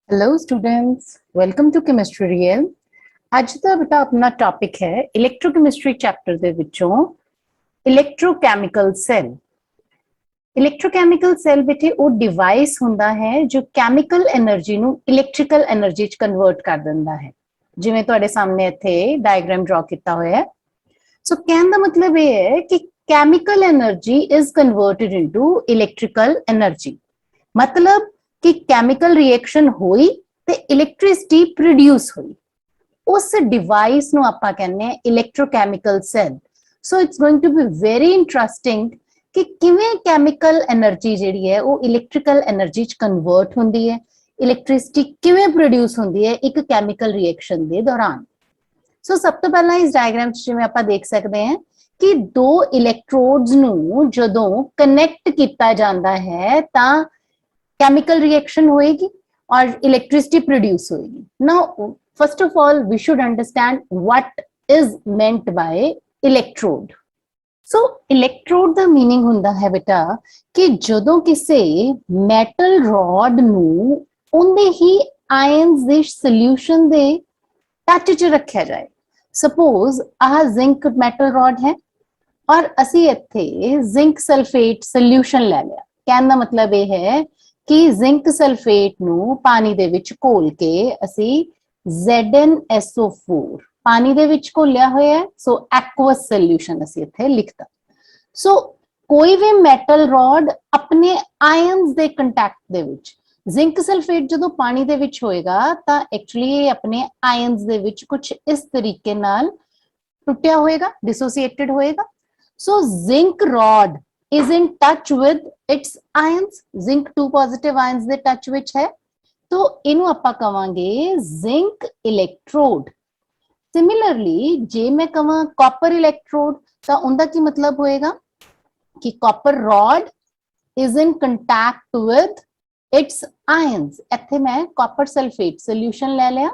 Hello students, welcome to chemistry real. ਅੱਜ ਦਾ ਬੇਟਾ ਆਪਣਾ ਟੌਪਿਕ ਹੈ ਇਲੈਕਟ੍ਰੋਕੈਮਿਸਟਰੀ ਚੈਪਟਰ ਦੇ ਵਿੱਚੋਂ ਇਲੈਕਟ੍ਰੋਕੈਮੀਕਲ ਸੈੱਲ। ਇਲੈਕਟ੍ਰੋਕੈਮੀਕਲ ਸੈੱਲ ਬੇਟੇ ਉਹ ਡਿਵਾਈਸ ਹੁੰਦਾ ਹੈ ਜੋ ਕੈਮੀਕਲ એનર્ਜੀ ਨੂੰ ਇਲੈਕਟ੍ਰੀਕਲ એનર્ਜੀ ਚ ਕਨਵਰਟ ਕਰ ਦਿੰਦਾ ਹੈ। ਜਿਵੇਂ ਤੁਹਾਡੇ ਸਾਹਮਣੇ ਇੱਥੇ ਡਾਇਗਰਾਮ ਡਰਾ ਕੀਤਾ ਹੋਇਆ ਹੈ। ਸੋ ਕਹਿਣ ਦਾ ਮਤਲਬ ਇਹ ਹੈ ਕਿ chemical energy is converted into electrical energy. मतलब कि केमिकल रिएक्शन हुई ते इलेक्ट्रिसिटी प्रोड्यूस हुई, उस डिवाइस ਨੂੰ ਆਪਾਂ ਕਹਿੰਦੇ ਆ electrochemical cell. So it's going to be very interesting ਕਿ ਕਿਵੇਂ ਕੈਮੀਕਲ એનર્ਜੀ ਜਿਹੜੀ ਹੈ ਉਹ ਇਲੈਕਟ੍ਰੀਕਲ એનર્ਜੀ ਚ ਕਨਵਰਟ ਹੁੰਦੀ ਹੈ, ਇਲੈਕਟ੍ਰਿਸਿਟੀ ਕਿਵੇਂ ਪ੍ਰੋਡਿਊਸ ਹੁੰਦੀ ਹੈ ਇੱਕ ਕੈਮੀਕਲ ਰਿਐਕਸ਼ਨ ਦੇ ਦੌਰਾਨ। ਸੋ ਸਭ ਤੋਂ ਪਹਿਲਾਂ ਇਸ ਡਾਇਗਰਾਮ ਚ ਜਿਵੇਂ ਆਪਾਂ ਦੇਖ ਸਕਦੇ ਹਾਂ ਕਿ ਦੋ ਇਲੈਕਟ੍ਰੋਡਸ ਨੂੰ ਜਦੋਂ ਕਨੈਕਟ ਕੀਤਾ ਜਾਂਦਾ ਹੈ ਤਾਂ chemical reaction होएगी और electricity produce होएगी. Now, first of all, we should understand what is meant by electrode. So, electrode the meaning ਹੁੰਦਾ ਹੈ ਬੇਟਾ ਕਿ ਜਦੋਂ ਕਿਸੇ metal rod ਨੂੰ ਉਹਦੇ ਹੀ ions ਦੇ solution ਦੇ touch ਚ ਰੱਖਿਆ ਜਾਏ। Suppose ਆਹ zinc metal rod ਹੈ ਔਰ ਅਸੀਂ ਇੱਥੇ zinc sulfate solution ਲੈ ਲਿਆ। ਕਹਿਣ ਦਾ ਮਤਲਬ ਇਹ ਹੈ ਕਿ ਜ਼ਿੰਕ ਸਲਫੇਟ ਨੂੰ ਪਾਣੀ ਦੇ ਵਿੱਚ ਘੋਲ ਕੇ ਅਸੀਂ ZnSO4 ਪਾਣੀ ਦੇ ਵਿੱਚ ਘੋਲਿਆ ਹੋਇਆ ਹੈ। ਸੋ ਐਕਵਸ ਸੋਲੂਸ਼ਨ ਅਸੀਂ ਇੱਥੇ ਲਿਖਤਾ। ਸੋ ਕੋਈ ਵੀ ਮੈਟਲ ਰੋਡ ਆਪਣੇ ਆਇਨਸ ਦੇ ਕੰਟੈਕਟ ਦੇ ਵਿੱਚ ਜ਼ਿੰਕ ਸਲਫੇਟ ਜਦੋਂ ਪਾਣੀ ਦੇ ਵਿੱਚ ਹੋਏਗਾ ਤਾਂ ਐਕਚੁਅਲੀ ਇਹ ਆਪਣੇ ਆਇਨਸ ਦੇ ਵਿੱਚ ਕੁਝ ਇਸ ਤਰੀਕੇ ਨਾਲ ਟੁੱਟਿਆ ਹੋਏਗਾ, ਡਿਸੋਸੀਏਟਡ ਹੋਏਗਾ। So zinc rod is in touch with its ions, zinc 2 positive ions ਦੇ touch ਵਿੱਚ ਹੈ, तो ਇਹਨੂੰ ਆਪਾਂ ਕਵਾਂਗੇ zinc electrode। Similarly ਜੇ ਮੈਂ ਕਹਾਂ copper electrode ਤਾਂ ਉਹਦਾ ਕੀ ਮਤਲਬ ਹੋਏਗਾ ਕਿ copper rod is in contact with its ions। ਇੱਥੇ ਮੈਂ copper sulfate solution ਲੈ ਲਿਆ।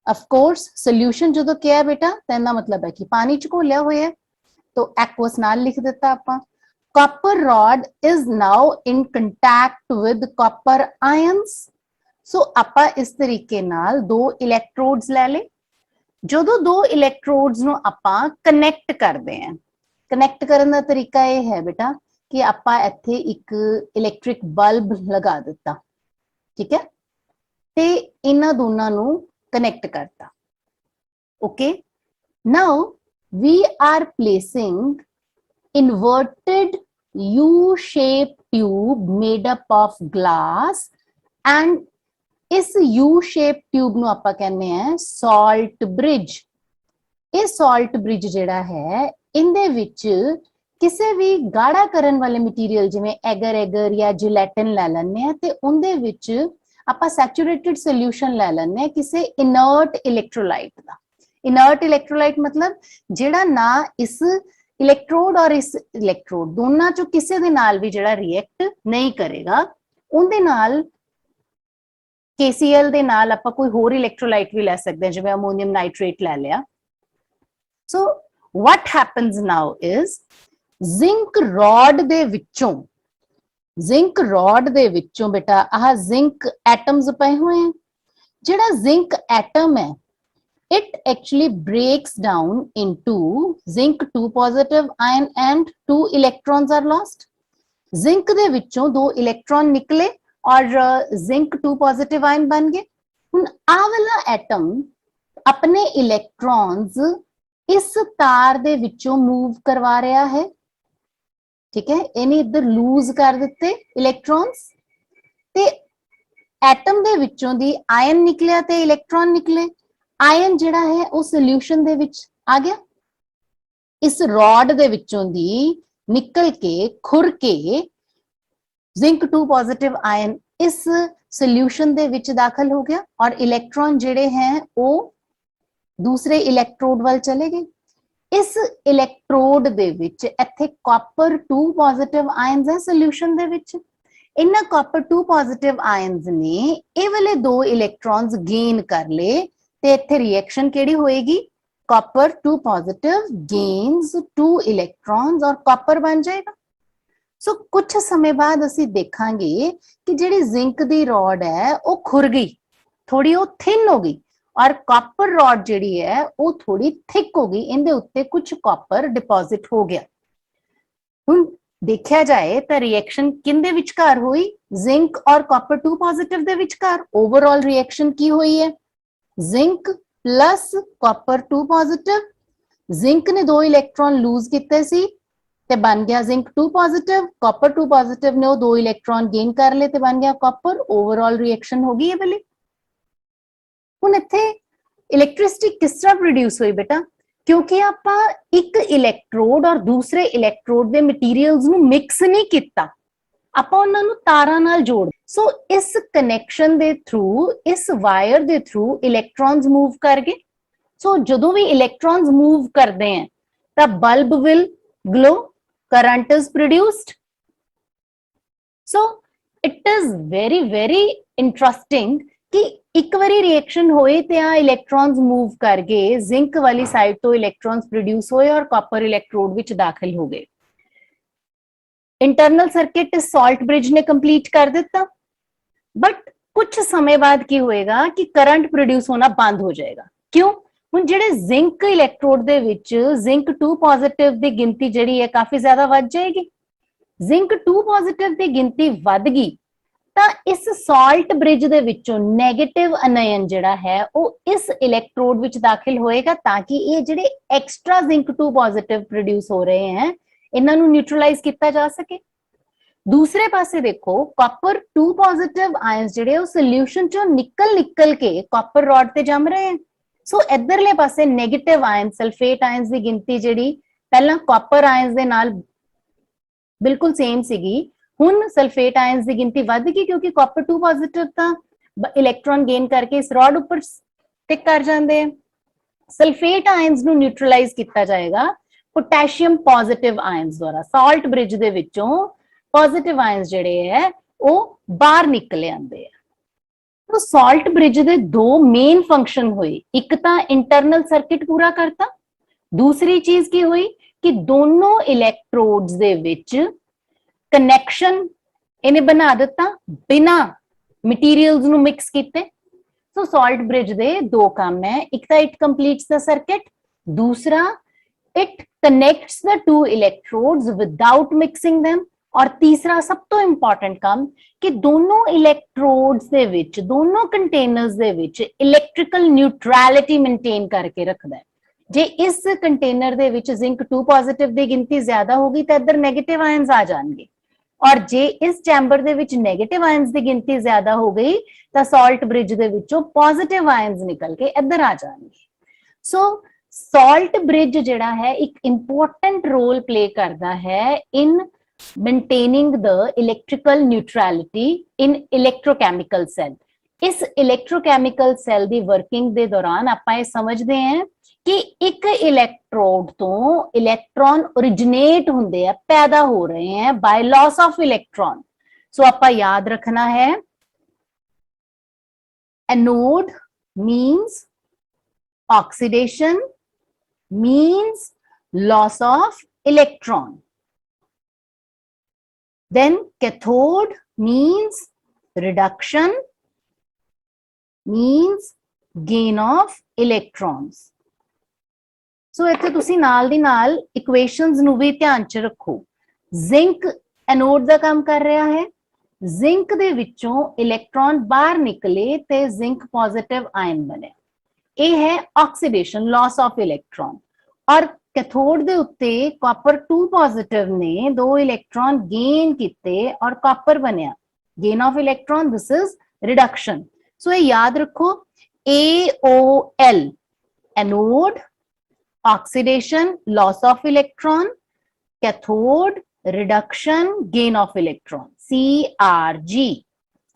of course solution ਜਦੋਂ ਕਿਹਾ ਬੇਟਾ ਤਾਂ ਇਹਦਾ ਮਤਲਬ ਹੈ ਕਿ ਪਾਣੀ ਚ ਘੋਲਿਆ ਹੋਇਆ ਹੈ, तो aqueous ਨਾਲ ਲਿਖ ਦਿੱਤਾ ਆਪਾਂ। Copper rod is now in contact with copper ions. So ਆਪਾਂ ਇਸ ਤਰੀਕੇ ਨਾਲ ਦੋ ਇਲੈਕਟ੍ਰੋਡਸ ਲੈ ਲਏ। ਜਦੋਂ ਦੋ ਇਲੈਕਟ੍ਰੋਡਸ ਨੂੰ ਆਪਾਂ ਕਨੈਕਟ ਕਰਦੇ ਹਾਂ, ਕਨੈਕਟ ਕਰਨ ਦਾ ਤਰੀਕਾ ਇਹ ਹੈ ਬੇਟਾ ਕਿ ਆਪਾਂ ਇੱਥੇ ਇੱਕ ਇਲੈਕਟ੍ਰਿਕ ਬਲਬ ਲਗਾ ਦਿੱਤਾ, ਠੀਕ ਹੈ, ਤੇ ਇਹਨਾਂ ਦੋਨਾਂ ਨੂੰ ਕਨੈਕਟ ਕਰਤਾ। Okay, now we are placing inverted U-shaped tube made up of glass and ਇਸ U-shaped tube ਨੂੰ ਆਪਾਂ ਕਹਿੰਦੇ ਆ salt bridge। ਇਹ salt bridge ਜਿਹੜਾ ਹੈ ਇਹਦੇ ਵਿੱਚ ਕਿਸੇ ਵੀ ਗਾੜਾ ਕਰਨ ਵਾਲੇ ਮਟੀਰੀਅਲ ਜਿਵੇਂ ਐਗਰ ਜਾਂ ਜਿਲੈਟਿਨ ਲੈ ਲੈਂਦੇ ਆ ਤੇ ਉਹਦੇ ਵਿੱਚ ਆਪਾਂ ਸੈਚੂਰੇਟਿਡ ਸੋਲੂਸ਼ਨ ਲੈ ਲੈਂਦੇ ਆ ਕਿਸੇ ਇਨਰਟ ਇਲੈਕਟ੍ਰੋਲਾਈਟ ਦਾ। ਇਨਰਟ ਇਲੈਕਟ੍ਰੋਲਾਈਟ ਮਤਲਬ ਜਿਹੜਾ ਨਾ ਇਸ ਇਲੈਕਟ੍ਰੋਡ ਔਰ ਇਸ ਇਲੈਕਟ੍ਰੋਡ ਦੋਨਾਂ ਚੋਂ ਕਿਸੇ ਦੇ ਨਾਲ ਵੀ ਜਿਹੜਾ ਰਿਐਕਟ ਨਹੀਂ ਕਰੇਗਾ, ਉਹਦੇ ਨਾਲ KCl ਦੇ ਨਾਲ ਆਪਾਂ ਕੋਈ ਹੋਰ ਇਲੈਕਟ੍ਰੋਲਾਈਟ ਵੀ ਲੈ ਸਕਦੇ ਹਾਂ ਜਿਵੇਂ ਅਮੋਨੀਅਮ ਨਾਈਟ੍ਰੇਟ ਲੈ ਲਿਆ। ਸੋ what happens now is zinc road ਦੇ ਵਿੱਚੋਂ ਬੇਟਾ ਆਹ ਜ਼ਿੰਕ ਐਟਮਸ ਪਏ ਹੋਏ ਆ। ਜਿਹੜਾ ਜ਼ਿੰਕ ਐਟਮ ਹੈ it actually breaks down into zinc 2 positive ion and 2 electrons are lost। zinc ਦੇ ਵਿੱਚੋਂ ਦੋ ਇਲੈਕਟ੍ਰੋਨ ਨਿਕਲੇ ਔਰ zinc 2 positive ion ਬਣ ਗਏ। ਹੁਣ ਆਹ ਵਾਲਾ ਐਟਮ ਆਪਣੇ ਇਲੈਕਟ੍ਰੋਨਸ ਇਸ ਤਾਰ ਦੇ ਵਿੱਚੋਂ ਮੂਵ ਕਰਵਾ ਰਿਹਾ ਹੈ, ਠੀਕ ਹੈ, ਇਹਨੇ ਇੱਧਰ ਲੂਜ਼ ਕਰ ਦਿੱਤੇ ਇਲੈਕਟ੍ਰੋਨਸ ਤੇ ਐਟਮ ਦੇ ਵਿੱਚੋਂ ਦੀ ਆਇਨ ਨਿਕਲਿਆ ਤੇ ਇਲੈਕਟ੍ਰੋਨ ਨਿਕਲੇ। ਆਇਨ ਜਿਹੜਾ ਹੈ ਉਹ ਸੋਲੂਸ਼ਨ ਦੇ ਵਿੱਚ ਆ ਗਿਆ, ਇਸ ਰੋਡ ਦੇ ਵਿੱਚੋਂ ਦੀ ਨਿਕਲ ਕੇ ਖੁਰ ਕੇ ਜ਼ਿੰਕ 2 ਪੋਜ਼ਿਟਿਵ ਆਇਨ ਇਸ ਸੋਲੂਸ਼ਨ ਦੇ ਵਿੱਚ ਦਾਖਲ ਹੋ ਗਿਆ ਔਰ ਇਲੈਕਟ੍ਰੋਨ ਜਿਹੜੇ ਹੈ ਉਹ ਦੂਸਰੇ ਇਲੈਕਟ੍ਰੋਡ ਵੱਲ ਚਲੇ ਗਏ। ਇਸ ਇਲੈਕਟ੍ਰੋਡ ਦੇ ਵਿੱਚ ਇੱਥੇ ਕਾਪਰ 2 ਪੋਜ਼ਿਟਿਵ ਆਇਨਸ ਹੈ ਸੋਲੂਸ਼ਨ ਦੇ ਵਿੱਚ। ਇਹਨਾਂ ਕਾਪਰ 2 ਪੋਜ਼ਿਟਿਵ ਆਇਨਸ ਨੇ ਇਹ ਵਾਲੇ ਦੋ ਇਲੈਕਟ੍ਰੋਨਸ ਗੇਨ ਕਰ ਲਏ ਤੇ ਇੱਥੇ ਰਿਐਕਸ਼ਨ ਕਿਹੜੀ ਹੋਏਗੀ, ਕਾਪਰ 2 ਪੋਜ਼ਿਟਿਵ ਗੇਨਸ 2 ਇਲੈਕਟ੍ਰੋਨਸ ਔਰ ਕਾਪਰ ਬਣ ਜਾਏਗਾ। सो कुछ समय बाद ਅਸੀਂ ਦੇਖਾਂਗੇ ਕਿ ਜਿਹੜੀ ਜ਼ਿੰਕ ਦੀ ਰॉड ਹੈ ਉਹ ਖੁਰ ਗਈ, ਥੋੜੀ ਉਹ ਥਿਨ ਹੋ ਗਈ, ਔਰ ਕਾਪਰ ਰॉड ਜਿਹੜੀ ਹੈ ਉਹ ਥੋੜੀ ਥਿਕ ਹੋ ਗਈ, ਇਹਦੇ ਉੱਤੇ ਕੁਝ ਕਾਪਰ ਡਿਪੋਜ਼ਿਟ ਹੋ ਗਿਆ। ਹੁਣ ਦੇਖਿਆ ਜਾਏ ਤਾਂ ਰਿਐਕਸ਼ਨ ਕਿੰਦੇ ਵਿਚਕਾਰ ਹੋਈ, ਜ਼ਿੰਕ ਔਰ ਕਾਪਰ 2 ਪੋਜ਼ਿਟਿਵ ਦੇ ਵਿਚਕਾਰ। ਓਵਰਆਲ ਰਿਐਕਸ਼ਨ ਕੀ ਹੋਈ ਹੈ, zinc plus copper 2 positive, zinc ने 2 इलेक्ट्रॉन लूज किते सी ते बन गया जिंक 2 पॉजिटिव, कॉपर 2 पॉजिटिव ने वो 2 इलेक्ट्रॉन गेन कर ले ते बन गया कॉपर। ओवरऑल रिएक्शन हो गई है भले। हुण इत्थे इलेक्ट्रिसिटी किस तरह प्रोड्यूस हुई बेटा, क्योंकि आपां एक इलेक्ट्रोड और दूसरे इलेक्ट्रोड दे मटीरियल्स नूं मिक्स नहीं किया, ਆਪਾਂ ਉਹਨਾਂ ਨੂੰ ਤਾਰਾਂ ਨਾਲ ਜੋੜ। ਸੋ ਇਸ ਕਨੈਕਸ਼ਨ ਦੇ ਥਰੂ, ਇਸ ਵਾਇਰ ਦੇ ਥਰੂ ਇਲੈਕਟ੍ਰॉन्स ਮੂਵ ਕਰ ਗਏ। ਸੋ ਜਦੋਂ ਵੀ ਇਲੈਕਟ੍ਰॉन्स ਮੂਵ ਕਰਦੇ ਆ ਤਾਂ bulb will glow, current is produced. So it is very very interesting ਕਿ ਇੱਕ ਵਾਰੀ ਰਿਐਕਸ਼ਨ ਹੋਏ ਤੇ ਆ ਇਲੈਕਟ੍ਰॉन्स ਮੂਵ ਕਰ ਗਏ, ਜ਼ਿੰਕ ਵਾਲੀ ਸਾਈਡ ਤੋਂ ਇਲੈਕਟ੍ਰॉन्स ਪ੍ਰੋਡਿਊਸ ਹੋਏ ਔਰ ਕਾਪਰ ਇਲੈਕਟ੍ਰੋਡ ਵਿੱਚ ਦਾਖਲ ਹੋ ਗਏ। इंटरनल सर्किट सॉल्ट ब्रिज ने कंप्लीट कर दिता, बट कुछ समय बाद की होएगा कि करंट प्रोड्यूस होना बंद हो जाएगा। क्यों? हुण जिहड़े जिंक इलैक्ट्रोड दे विच जिंक 2 पॉजिटिव दी गिनती जिहड़ी है काफी ज्यादा वध जाएगी। जिंक 2 पॉजिटिव दी गिनती वध गई तां इस सॉल्ट ब्रिज दे विचों नेगेटिव अनायन जिहड़ा है वो इस इलैक्ट्रोड विच दाखिल होएगा ताकि ये जिहड़े एक्स्ट्रा जिंक 2 पॉजिटिव प्रोड्यूस हो रहे हैं इन्हां नूं न्यूट्रलाइज किया जा सके। दूसरे पासे देखो कॉपर 2 पॉजिटिव आयंस जिहड़े वो सोल्यूशन चों निकल के कॉपर रॉड ते जम रहे हैं। सो इधरले पासे नेगेटिव आयन सल्फेट आयंस की गिनती जिहड़ी पहला कॉपर आयंस दे नाल बिल्कुल सेम सीगी, हुण सल्फेट आयंस की गिनती वध गई क्योंकि कॉपर 2 पॉजिटिव तां इलैक्ट्रॉन गेन करके इस रॉड उपर स्टिक कर जांदे हैं। सल्फेट आयंस नूं न्यूट्रलाइज किया जाएगा पोटैशियम पॉजिटिव आयंस द्वारा। सॉल्ट ब्रिज दे विचों पॉजिटिव आयंस जिहड़े है वो बाहर निकल आंदे हैं। तो सॉल्ट ब्रिज दे दो मेन फंक्शन हुए, एक तां इंटरनल सर्किट पूरा करता, दूसरी चीज की हुई कि दोनों इलैक्ट्रोड्स दे विच कनैक्शन इन्हें बना दिता बिना मटीरियल्स नूं मिक्स कीते। सो सॉल्ट ब्रिज दे दो काम है, एक तां इट कंप्लीट्स द सर्किट, दूसरा it connects the two electrodes without mixing them, और तीसरा सब तो इंपॉर्टेंट काम कि दोनों इलेक्ट्रोड्स दे विच, दोनों कंटेनर्स दे विच इलेक्ट्रिकल न्यूट्रलिटी मेंटेन करके रखदा है। जे इस कंटेनर दे विच जिंक 2 पॉजिटिव दी गिनती ज्यादा होगी तो इधर नेगेटिव आयंस आ जाएंगे, और जे इस चैम्बर दे विच नेगेटिव आयंस दी गिनती ज्यादा हो गई तो सॉल्ट ब्रिज दे विचों पॉजिटिव आयंस निकल के इधर आ जाएंगे। सो सॉल्ट ब्रिज जिहड़ा है एक इंपॉर्टेंट रोल प्ले करता है in maintaining the electrical neutrality in electrochemical cell. इस electrochemical cell the working they दौरान आपां ये समझदे हैं कि एक इलेक्ट्रोड तो इलेक्ट्रॉन ओरिजिनेट हुंदे हैं, पैदा हो रहे हैं बाय लॉस ऑफ इलेक्ट्रॉन। सो आपां याद रखना है anode means oxidation means loss of electron, then cathode means reduction, means gain of electrons। सो इत्थे तुसी नाल दी नाल इक्वेशंस नूं भी ध्यान च रखो। जिंक एनोड दा काम कर रहा है, जिंक दे विचों इलेक्ट्रॉन बाहर निकले ते जिंक पॉजिटिव आयन बने, ये है ऑक्सीडेशन, लॉस ऑफ इलेक्ट्रॉन। और कैथोड दे उत्ते कॉपर 2 पॉजिटिव ने 2 इलेक्ट्रॉन गेन किते और कॉपर बनया, gain of electron, this is reduction. So ये याद रखो AOL anode, oxidation, loss of electron, cathode, reduction, gain of electron, CRG।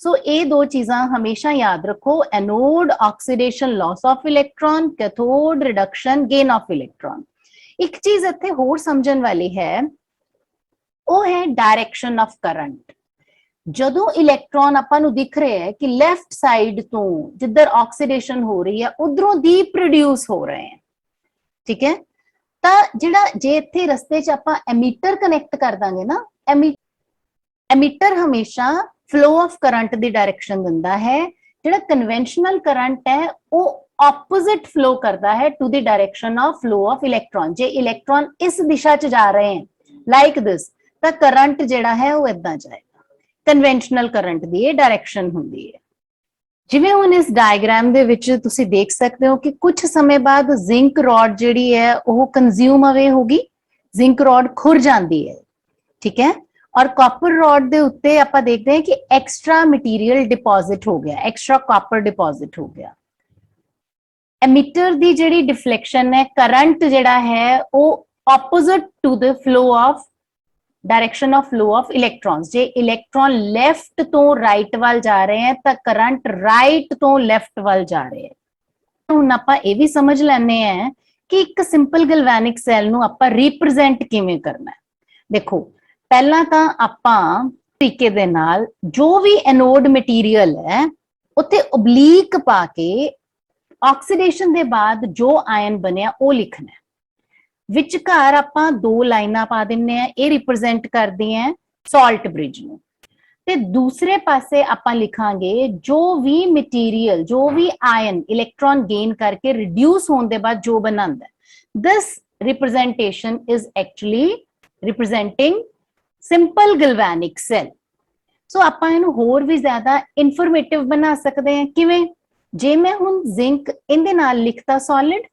So ये दो चीज़ां हमेशा याद रखो, anode oxidation loss of electron, cathode reduction gain of electron. एक चीज इत्थे होर समझण वाली है, वो है डायरेक्शन ऑफ करंट। जदों इलेक्ट्रॉन आपां नूं दिख रहे हैं कि लेफ्ट साइड तो जिधर ऑक्सीडेशन हो रही है उधरों दी प्रोड्यूस हो रहे हैं, ठीक है। तां जिहड़ा जे इत्थे रस्ते च आपां एमीटर कनैक्ट कर दांगे ना, एमिटर हमेशा flow of current the direction दिंदा है, जिहड़ा कन्वेंशनल करंट है वो ऑपोजिट फ्लो करता है to the direction of flow of electron. जे इलेक्ट्रॉन इस दिशा च जा रहे हैं लाइक दिस, तो करंट जिहड़ा है वो इदां जाएगा। कन्वेंशनल करंट दी ये डायरेक्शन हुंदी है। जिवें हुण इस डायग्राम दे विच तुसीं देख सकते हो कि कुछ समय बाद जिंक रॉड जिहड़ी है वो कंज्यूम अवे होगी, जिंक रॉड खुर जाती है, ठीक है। और कॉपर रॉड दे उत्ते आपां देखते हैं कि एक्स्ट्रा मटीरियल डिपॉजिट हो गया, एक्स्ट्रा कॉपर डिपॉजिट हो गया। एमिटर दी जिहड़ी डिफ्लेक्शन है, करंट जिहड़ा है वो opposite to the flow of direction of flow of electrons. जे इलेक्ट्रॉन लेफ्ट तो राइट वाल जा रहे हैं तो करंट राइट तो लेफ्ट वाल जा रहे हैं। हुण आपां ये भी समझ लैने हैं कि एक सिंपल गैल्वेनिक सैल नूं आपां रिप्रेजेंट किवें करना है। देखो पहला तां आपां तरीके दे नाल जो भी एनोड मटीरियल है उत्थे ओब्लीक पा के ऑक्सीडेशन दे बाद जो आयन बनिया वो लिखना है। विचकार आपां दो लाइनां पा दिन्ने हैं, ये रिप्रेजेंट करदी हैं सॉल्ट ब्रिज नूं। ते दूसरे पासे आपां लिखांगे जो भी मटीरियल, जो भी आयन इलेक्ट्रॉन गेन करके रिड्यूस होने दे बाद जो बनांदा है, this representation is actually representing simple galvanic cell. So आपां इहनूं होर भी ज्यादा इन्फॉर्मेटिव बना सकते हैं। किवें? जे मैं हुण जिंक इहदे नाल लिखता सॉलिड,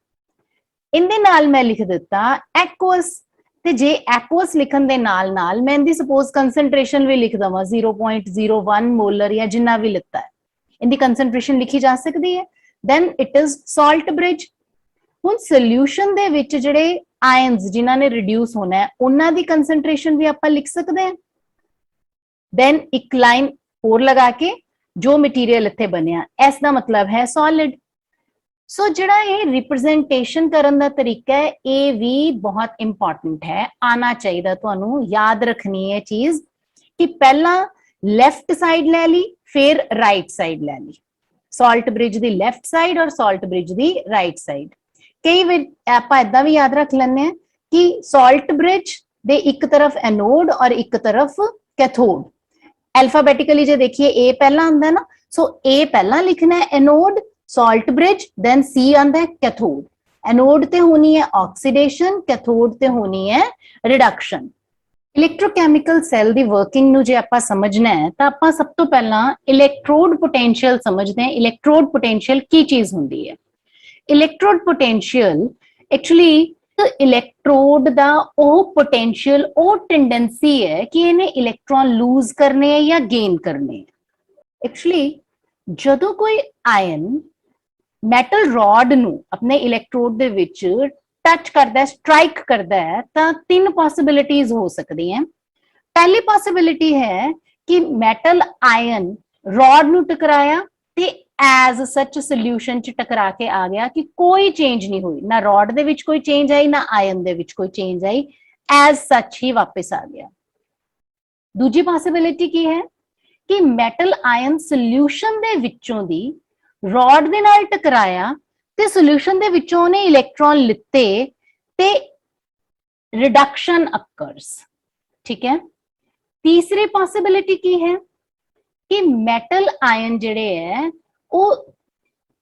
इहदे नाल मैं लिख दिता एक्वस, ते जे एक्वस लिखण दे नाल नाल मैं इहदी सपोज कंसंट्रेशन भी लिख दवां 0.01 मोलर या जिन्ना भी लिखता है, इहदी कंसंट्रेशन लिखी जा सकती है, then it is salt bridge. हुण सोल्यूशन दे विच जिहड़े आयन्स जिन्हां ने रिड्यूस होना है उन्हां दी कंसंट्रेशन भी आपां लिख सकते हैं। देन एक लाइन और लगा के जो मटीरियल इत्थे बनिया इसका मतलब है सॉलिड। सो जिहड़ा ये रिप्रेजेंटेशन करन दा तरीका है ये भी बहुत इंपॉर्टेंट है, आना चाहिए तुहानू, याद रखनी है चीज कि पहला लेफ्ट साइड ले ली फिर राइट साइड ले ली, सॉल्ट ब्रिज दी लेफ्ट साइड और सॉल्ट ब्रिज दी राइट साइड। कई बार आपां इदां भी याद रख लैंदे हैं कि सॉल्ट ब्रिज दे एक तरफ एनोड और एक तरफ कैथोड। एल्फाबेटिकली जो देखिए ए पहला आंदा है ना, सो ए पहला लिखना है एनोड, सॉल्ट ब्रिज, देन सी आंदा है कैथोड। एनोड ते होनी है ऑक्सीडेशन, कैथोड ते होनी है रिडक्शन। इलेक्ट्रोकैमिकल सैल दी वर्किंग नूं जे आपां समझना है तो आपां सब तो पहला इलेक्ट्रोड पोटेंशियल समझते हैं। इलेक्ट्रोड पोटेंशियल की चीज हुंदी है? इलेक्ट्रोड पोटेंशियल एक्चुअली इलेक्ट्रोड दा ओ पोटेंशियल ओ टेंडेंसी है कि इन्हें इलेक्ट्रॉन लूज करने है या गेन करने है। एक्चुअली जदों कोई आयन मैटल रॉड नूं अपने इलेक्ट्रोड दे विच टच करता है, स्ट्राइक करता है, तो तीन पॉसिबिलिटीज हो सकती हैं। पहली पॉसिबिलिटी है कि मैटल आयन रॉड नूं टकराया ते एज सच सोल्यूशन च टकरा के आ गया कि कोई चेंज नहीं हुई, ना रॉड दे विच कोई चेंज आई ना आयन दे विच कोई चेंज आई, एज सच ही वापस आ गया। दूजी पॉसिबिलिटी की है कि मैटल आयन सोल्यूशन दे विचों दी रॉड दे नाल टकराया ते सोल्यूशन दे विचों ने इलेक्ट्रॉन लिते ते रिडक्शन अकर्स, ठीक है। तीसरी पॉसिबिलिटी की है कि मेटल आयन जिहड़े है वो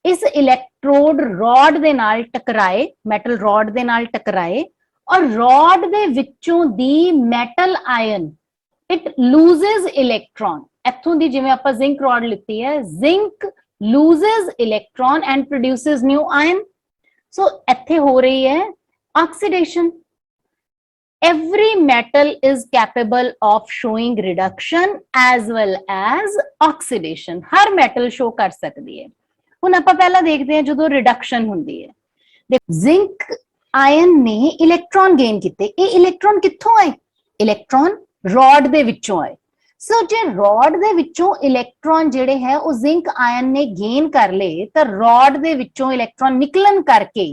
इस इलेक्ट्रोड रॉड दे नाल टकराए, मेटल रॉड दे नाल टकराए और रॉड दे विचों दी metal ion it loses electron. इत्थों दी जिवें आपां जिंक रॉड लिती है, zinc loses electron and produces new ion, so ਇੱਥੇ ਹੋ ਰਹੀ है oxidation। Every metal is capable of showing reduction as well as oxidation। Her metal show कर सकती है। ਹੁਣ ਆਪਾਂ ਪਹਿਲਾਂ ਦੇਖਦੇ ਹਾਂ ਜਦੋਂ reduction ਹੁੰਦੀ ਹੈ, ਦੇਖੋ जिंक आयन ने इलेक्ट्रॉन गेन किते, ये इलेक्ट्रॉन कित्थों आए? इलेक्ट्रॉन रॉड दे विचों आए। सो जे रॉड दे विचों इलेक्ट्रॉन जिहड़े है वो जिंक आयन ने गेन कर ले तो रॉड दे विचों इलेक्ट्रॉन निकलन करके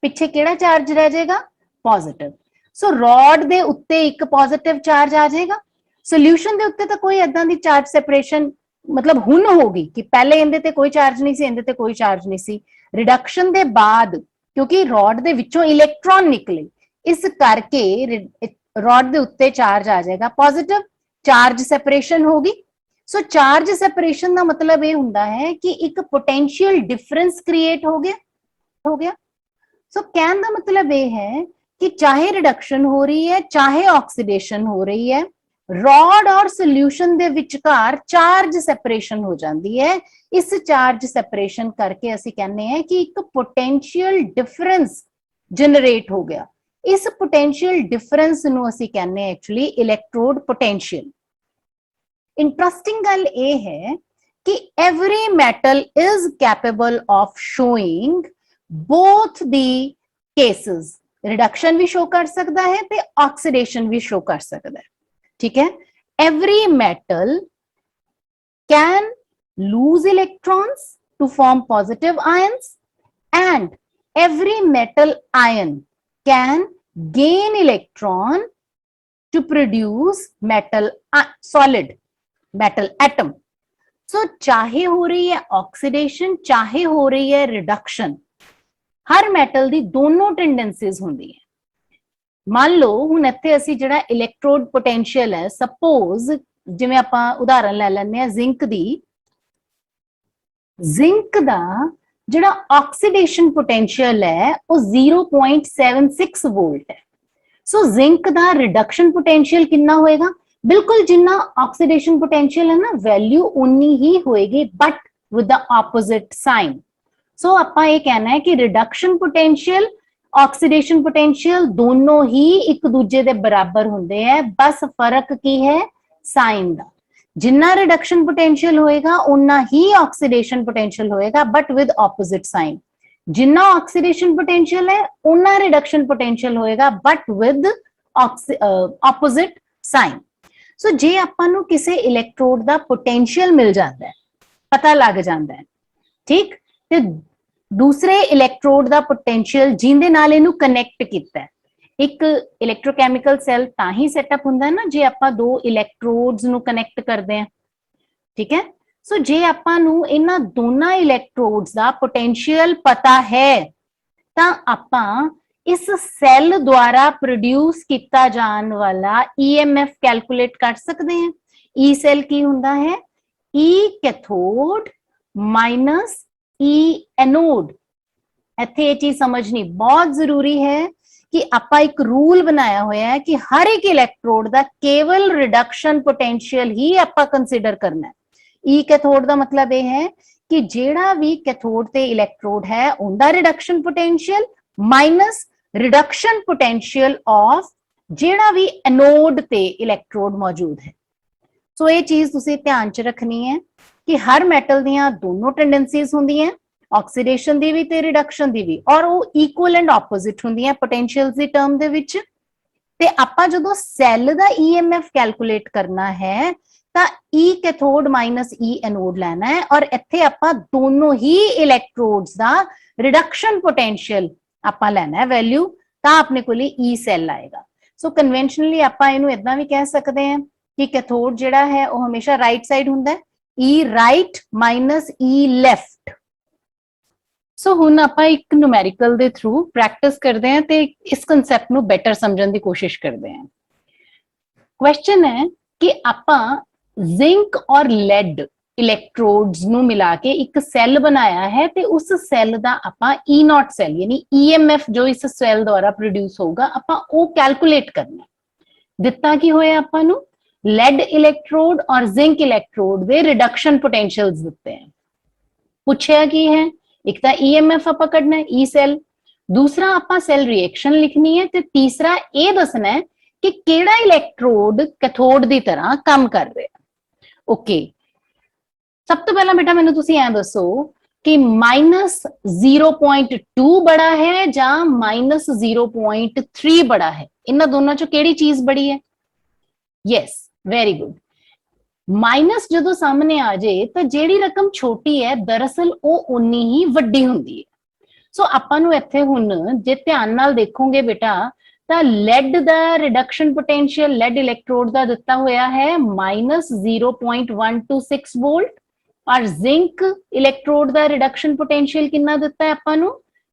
पिछे किहड़ा चार्ज रह जाएगा? पॉजिटिव। सो रॉड दे उत्ते एक पॉजिटिव चार्ज आ जाएगा, सोल्यूशन दे उत्ते तो कोई इदां दी चार्ज सेपरेशन मतलब हुण होगी कि पहले इहदे ते कोई चार्ज नहीं सी, इहदे ते कोई चार्ज नहीं सी। रिडक्शन दे बाद क्योंकि रॉड दे विचों इलेक्ट्रॉन निकले इस करके रॉड दे उत्ते चार्ज आ जाएगा पॉजिटिव, चार्ज सैपरेशन होगी। सो चार्ज सैपरेशन का मतलब ये हुंदा है कि एक पोटेंशियल डिफरेंस क्रिएट हो गया। सो कहने का मतलब ये है कि चाहे रिडक्शन हो रही है चाहे ऑक्सीडेशन हो रही है, रॉड और सोल्यूशन दे विचकार चार्ज सैपरेशन हो जाती है। इस चार्ज सैपरेशन करके असी कहने हैं कि एक पोटेंशियल डिफरेंस जनरेट हो गया। इस पोटेंशियल डिफरेंस नूं असी कहने एक्चुअली इलैक्ट्रोड पोटेंशियल। इंटरेस्टिंग गल ये है कि every metal is capable of showing both the cases, reduction भी शो कर सकता है ते ऑक्सीडेशन भी शो कर सकता है। ठीक है, every metal can lose electrons to form positive ions and every metal ion can gain electron to produce metal solid, metal atom. So चाहे हो रही है ऑक्सीडेशन चाहे हो रही है रिडक्शन, हर मेटल दी दोनों टेंडेंसीज होंदी है। मान लो हुण इत्थे असी जिहड़ा इलैक्ट्रोड पोटेंशियल है, सपोज जिवें आपां उदाहरण ले लैंदे आ जिंक दी, जिंक दा जिहड़ा ऑक्सीडेशन पोटेंशियल है वो 0.76 वोल्ट है। सो जिंक दा रिडक्शन पोटेंशियल कितना होएगा, बिल्कुल जिन्ना ऑक्सीडेशन पोटेंशियल है ना वैल्यू उन्नी ही होएगी but with the opposite sign. So आपां ये कहना है कि रिडक्शन पोटेंशियल ऑक्सीडेशन पोटेंशियल दोनों ही एक दूजे दे बराबर हुंदे हैं, बस फर्क की है साइन दा। जिन्ना रिडक्शन पोटेंशियल होएगा उन्ना ही ऑक्सीडेशन पोटेंशियल होएगा बट विद ऑपोजिट साइन। जिन्ना ऑक्सीडेशन पोटेंशियल है उन्ना रिडक्शन पोटेंशियल होएगा but with opposite sign. So जे आपां नूं किसी इलैक्ट्रोड दा पोटेंशियल मिल जाता है, पता लग जाता है, ठीक, ते दूसरे इलैक्ट्रोड दा पोटेंशियल जिंदे नाल इहनूं कनैक्ट कीता है। एक इलैक्ट्रोकैमिकल सैल तां ही सैटअप हुंदा है ना जे आपां दो इलैक्ट्रोड्स नूं कनैक्ट करदे हैं। ठीक है, सो जे आपां नूं इन्हां दोनां इलैक्ट्रोड्स दा पोटेंशियल पता है तां आपां इस सैल द्वारा प्रोड्यूस किया जाने वाला ईएमएफ कैलकुलेट कर सकते हैं। ई सैल की हुंदा है, E cathode minus E anode. इत्थे ये चीज समझनी बहुत जरूरी है कि आपां एक रूल बनाया होया है कि हर एक इलैक्ट्रोड दा केवल रिडक्शन पोटेंशियल ही आपां कंसीडर करना है। ई कैथोड दा मतलब यह है कि जेड़ा भी कैथोड ते इलैक्ट्रोड है उनका reduction potential minus reduction potential of जेड़ा भी एनोड ते इलैक्ट्रोड मौजूद है। सो ये चीज तुसी ध्यान च रखनी है कि हर मेटल दियां दोनों टेंडेंसीज हुंदियां, ऑक्सीडेशन दी भी ते रिडक्शन दी भी, और वो इक्वल एंड ऑपोजिट हुंदियां पोटेंशियल्स दी टर्म दे विच। ते आपां जदों सैल दा ईएमएफ कैलकुलेट करना है तां ई कैथोड माइनस ई एनोड लेना है और इत्थे आपां दोनों ही इलैक्ट्रोड्स दा रिडक्शन पोटेंशियल आपां लेना है वैल्यू, तां अपने कोल ई सैल आएगा। सो कन्वेंशनली आपां इहनूं इदां भी कह सकते हैं कि कैथोड जिहड़ा है वो हमेशा राइट साइड हुंदा है, ई राइट माइनस ई लेफ्ट। सो हुण आपां एक न्यूमेरिकल दे थ्रू प्रैक्टिस करते हैं ते इस कंसैप्ट नूं बेटर समझण दी कोशिश करते हैं। क्वेश्चन है कि आपां जिंक और लेड इलैक्ट्रोड्स नूं मिला के एक सैल बनाया है ते उस सैल दा आपां ई नॉट सैल यानी ईएमएफ जो इस सैल द्वारा प्रोड्यूस होगा आपां वो कैलकुलेट करना। दिता की होया आपां नूं लेड इलैक्ट्रोड और जिंक इलैक्ट्रोड दे रिडक्शन पोटेंशियल्स दिते हैं। पूछया की है, एक तो ईएमएफ आपां कढना है ई सैल, दूसरा आपां सैल रिएक्शन लिखनी है ते तीसरा ये दसना है कि केड़ा इलैक्ट्रोड कैथोड दी तरह काम कर रहा है। ओके, सब तो पहला बेटा मैनूं तुसीं ऐ दसो कि -0.2 बड़ा है जां -0.3 बड़ा है, इन्हां दोनों चों केड़ी चीज बड़ी है? Yes, very good. माइनस जदों सामने आ जाए तो जेड़ी रकम छोटी है दरअसल वो उन्नी ही वड्डी हुंदी है। सो आपां नूं इत्थे हुण जे ध्यान नाल देखोगे बेटा तां लेड दा रिडक्शन पोटेंशियल लेड इलैक्ट्रोड दा दिता होया है -0.126 वोल्ट और जिंक इलैक्ट्रोड दा रिडक्शन पोटेंशियल कितना दिता है आपां नूं?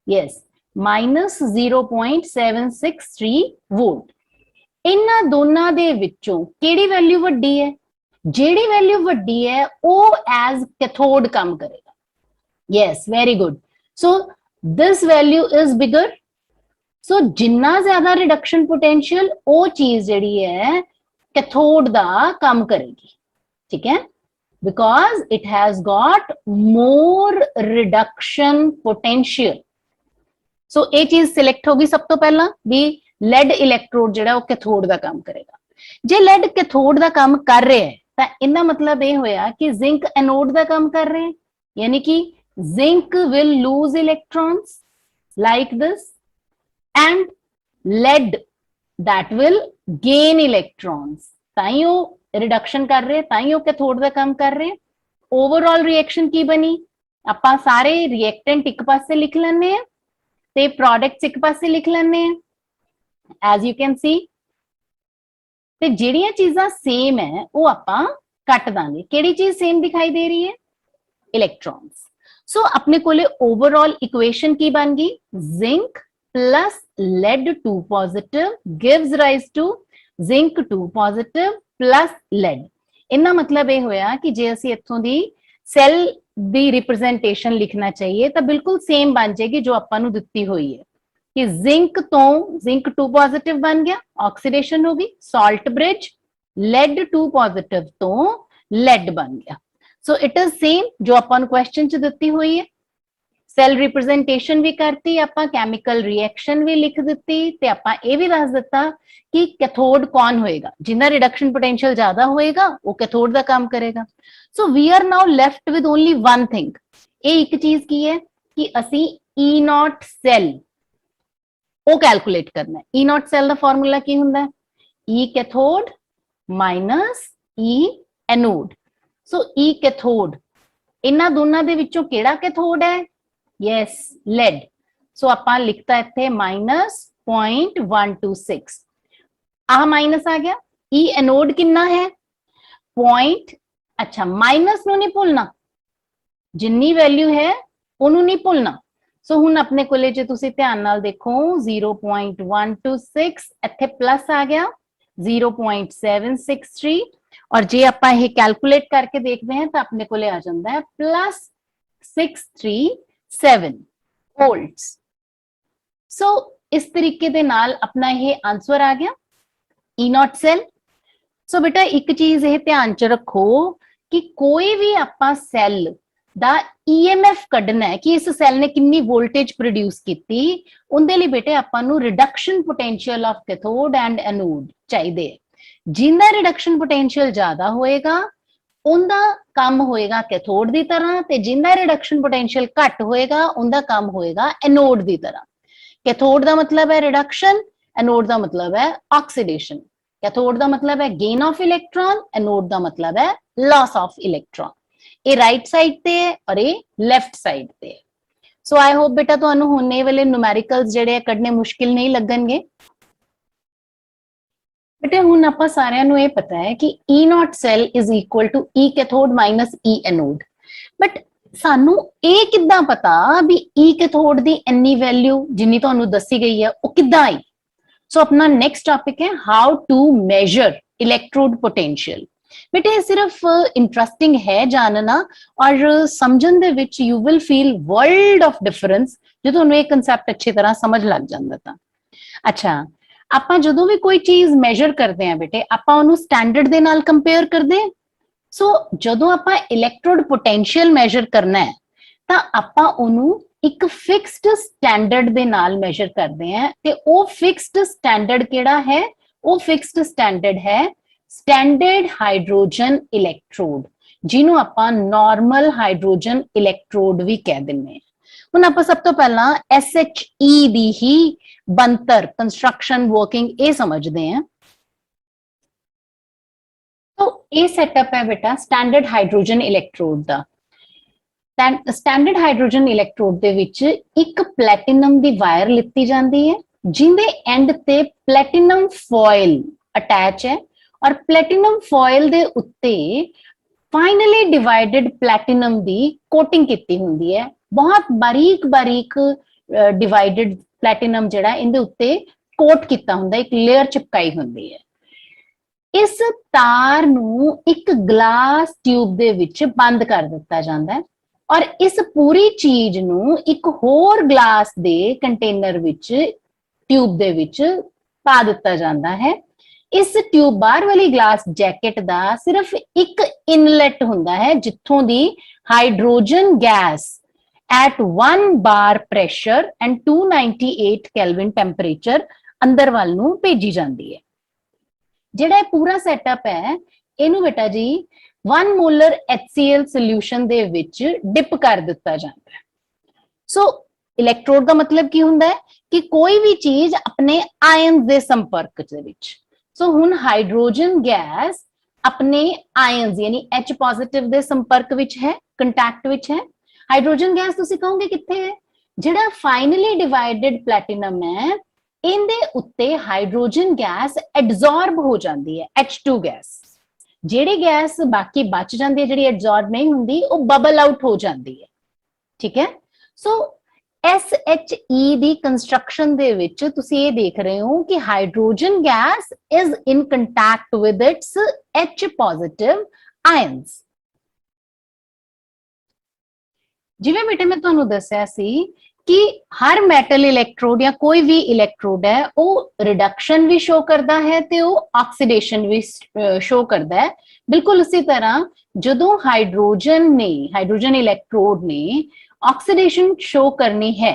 Yes, -0.763 volt. इन्हां दोनां दे विचों किहड़ी वैल्यू वड्डी है? जिहड़ी वैल्यू वड्डी है वो एज कैथोड काम करेगा। Yes, very good. So this value is bigger. So जिन्ना ज्यादा रिडक्शन पोटेंशियल वो चीज जिहड़ी है कैथोड दा काम करेगी, ठीक है, because it has got more reduction potential. So ये चीज सिलेक्ट होगी सब तो पहला भी लेड इलैक्ट्रोड जिहड़ा वो कैथोड दा काम करेगा। जे लेड कैथोड दा काम कर रहा है तो इनका मतलब ये होया कि जिंक एनोड दा काम कर रहे हैं, यानी कि zinc will lose electrons like this and lead that will gain electrons. ताइयो रिडक्शन कर रहे, ताइयो कैथोड दा काम कर रहे। ओवरऑल रिएक्शन की बनी, आपां सारे रिएक्टेंट एक पासे लिख लेने हैं ते प्रोडक्ट्स एक पासे लिख लेने हैं एज यू कैन सी। ते जिहड़ियां चीज़ां सेम है वो आपां कट दांगे। किहड़ी चीज सेम दिखाई दे रही है? इलेक्ट्रॉन्स। सो अपने कोले ओवरऑल इक्वेशन की बन गई, zinc plus lead 2 positive gives rise to zinc 2 positive plus lead. इनका मतलब यह होया कि जे असी इत्थों दी सैल दी रिप्रेजेंटेशन लिखना चाहिए तो बिल्कुल सेम बन जाएगी जो आपां नूं दित्ती हुई है कि जिंक तो जिंक 2 पॉजिटिव बन गया, ऑक्सीडेशन होगी, सॉल्ट ब्रिज, लेड 2 पॉजिटिव तो लेड बन गया। सो इट इज सेम जो आपां क्वेश्चन च दित्ती हुई है। सैल रिप्रेजेंटेशन भी करती, आपां केमिकल रिएक्शन भी लिख दिती ते आपां ये भी दस दिता कि कैथोड कौन होएगा, जिन्ना रिडक्शन पोटेंशियल ज्यादा होएगा वो कैथोड का काम करेगा। So we are now left with only one thing. ये एक चीज की है कि असी ई नॉट सेल वो कैलकुलेट करना है। ई नॉट सेल का फॉर्मूला की हुंदा है? E cathode minus E anode. So E cathode इन्हां दोनों दे विचों केड़ा कैथोड है? Yes, lead. सो आपां लिखता इत्थे -0.126। आ माइनस आ गया। ई एनोड कितना है? पॉइंट। अच्छा, माइनस नूं नहीं भूलना, जिन्नी वैल्यू है उन्होंने नहीं भूलना। सो हुण अपने कोले जे तुसीं ध्यान नाल देखो 0.126 इत्थे प्लस आ गया 0.763 और जे आपां ये कैलकुलेट करके देखते हैं तो अपने कोले आ जाता है +637 वोल्ट्स। सो इस तरीके दे नाल अपना ये आंसर आ गया ई नॉट सेल। सो बेटा एक चीज ये ध्यान च रखो कि कोई भी आपां सैल दा ईएमएफ कढना है कि इस सैल ने कितनी वोल्टेज प्रोड्यूस की, उनके लिए बेटे आपां नूं reduction potential of cathode and anode चाहिए। जिंदा रिडक्शन पोटेंशियल ज्यादा होएगा उनका काम होएगा कैथोड की तरह, ते जिंदा रिडक्शन पोटेंशियल घट होएगा उनका काम होएगा एनोड की तरह। कैथोड का मतलब है रिडक्शन, एनोड का मतलब है ऑक्सीडेशन। कैथोड का मतलब है गेन ऑफ इलेक्ट्रॉन, एनोड का मतलब है लॉस ऑफ इलेक्ट्रॉन। ये राइट साइड ते है और ये लेफ्ट साइड ते है। सो आई होप बेटा तुहानू हुण ये वाले न्यूमेरिकल्स जिहड़े कढने मुश्किल नहीं लगणगे। बेटे हुण आपां सारिआं नू ये पता है कि E not cell is equal to E cathode minus E anode, but सानू ये किद्दां पता भी ई कैथोड दी इन्नी वैल्यू जिन्नी तुहानू दसी गई है वो किद्दां आई? सो अपना नेक्स्ट टॉपिक है how to measure electrode potential. बेटे सिर्फ इंटरेस्टिंग है जानना और समझन दे विच you will feel world of difference जो तुहानू ये कंसेप्ट अच्छी तरह समझ लग जांदा तां। अच्छा, आपां जदों भी कोई चीज मेजर करते हैं बेटे आपां उहनू स्टैंडर्ड दे नाल कंपेयर करदे हैं। सो जदों आपां इलेक्ट्रोड पोटेंशियल मेजर करना है तां आपां उहनू एक फिक्स्ड स्टैंडर्ड दे नाल मेजर करते हैं ते वो फिक्स्ड स्टैंडर्ड केड़ा है? वो फिक्स्ड स्टैंडर्ड है स्टैंडर्ड हाइड्रोजन इलेक्ट्रोड, जिन्हों आपां नॉर्मल हाइड्रोजन इलेक्ट्रोड भी कह दिंदे हैं। हुण आपां सब तो पहला SHE दी ही बनतर कंस्ट्रक्शन वर्किंग ये समझते हैं। तो ये सेटअप है बेटा स्टैंडर्ड हाइड्रोजन इलेक्ट्रोड दा। स्टैंडर्ड हाइड्रोजन इलेक्ट्रोड दे विच एक प्लैटिनम दी वायर लित्ती जांदी है जिंदे एंड ते प्लैटिनम फॉयल अटैच है और प्लैटिनम फॉयल दे उत्ते फाइनली डिवाइडेड प्लैटिनम दी कोटिंग कीती हुंदी है। बहुत बारीक बारीक डिवाइडेड प्लैटिनम जिहड़ा इहदे उत्ते कोट किया हुंदा, एक लेयर चिपकाई हुंदी है। इस तार नूं एक ग्लास ट्यूब दे विच बंद कर दिता जाता है और इस पूरी चीज नूं एक होर ग्लास दे कंटेनर विच ट्यूब दे विच पा दिता जाता है। इस ट्यूब बाहर वाली ग्लास जैकेट दा सिर्फ एक इनलेट हुंदा है जिथों दी hydrogen gas at 1 bar pressure and 298 kelvin temperature अंदर वाल नूं भेजी जाती है। जिहड़ा पूरा सैटअप है इनू बेटा जी 1 मोलर HCl सोल्यूशन दे विच डिप कर दिता जाता है। सो इलैक्ट्रोड का मतलब की हुंदा है कि कोई भी चीज अपने आयन दे संपर्क दे विच। सो हुण हाइड्रोजन गैस अपने आयन्स यानी H पॉजिटिव दे संपर्क विच है, कंटैक्ट विच है। हाइड्रोजन गैस तुसीं कहोगे कित्थे है? जिहड़ा फाइनली डिवाइडेड प्लैटिनम है इनदे उत्ते हाइड्रोजन गैस एडजॉर्ब हो जाती है, H2 गैस। ਜਿਹੜੀ गैस बाकी बच जाती है, ਜਿਹੜੀ एडजॉर्ब नहीं हुंदी, वो बबल आउट हो जाती है। ठीक है, सो SHE दी कंस्ट्रक्शन दे विच तुसीं ये देख रहे हो कि hydrogen gas is in contact with its H positive ions. जिवें बेटे मैं तुहानू दस्सिया सी कि हर मैटल इलैक्ट्रोड या कोई भी इलैक्ट्रोड है वो रिडक्शन भी शो करता है ते वो ऑक्सीडेशन भी शो करता है। बिल्कुल उसी तरह जदों हाइड्रोजन इलैक्ट्रोड ने ऑक्सीडेशन शो करनी है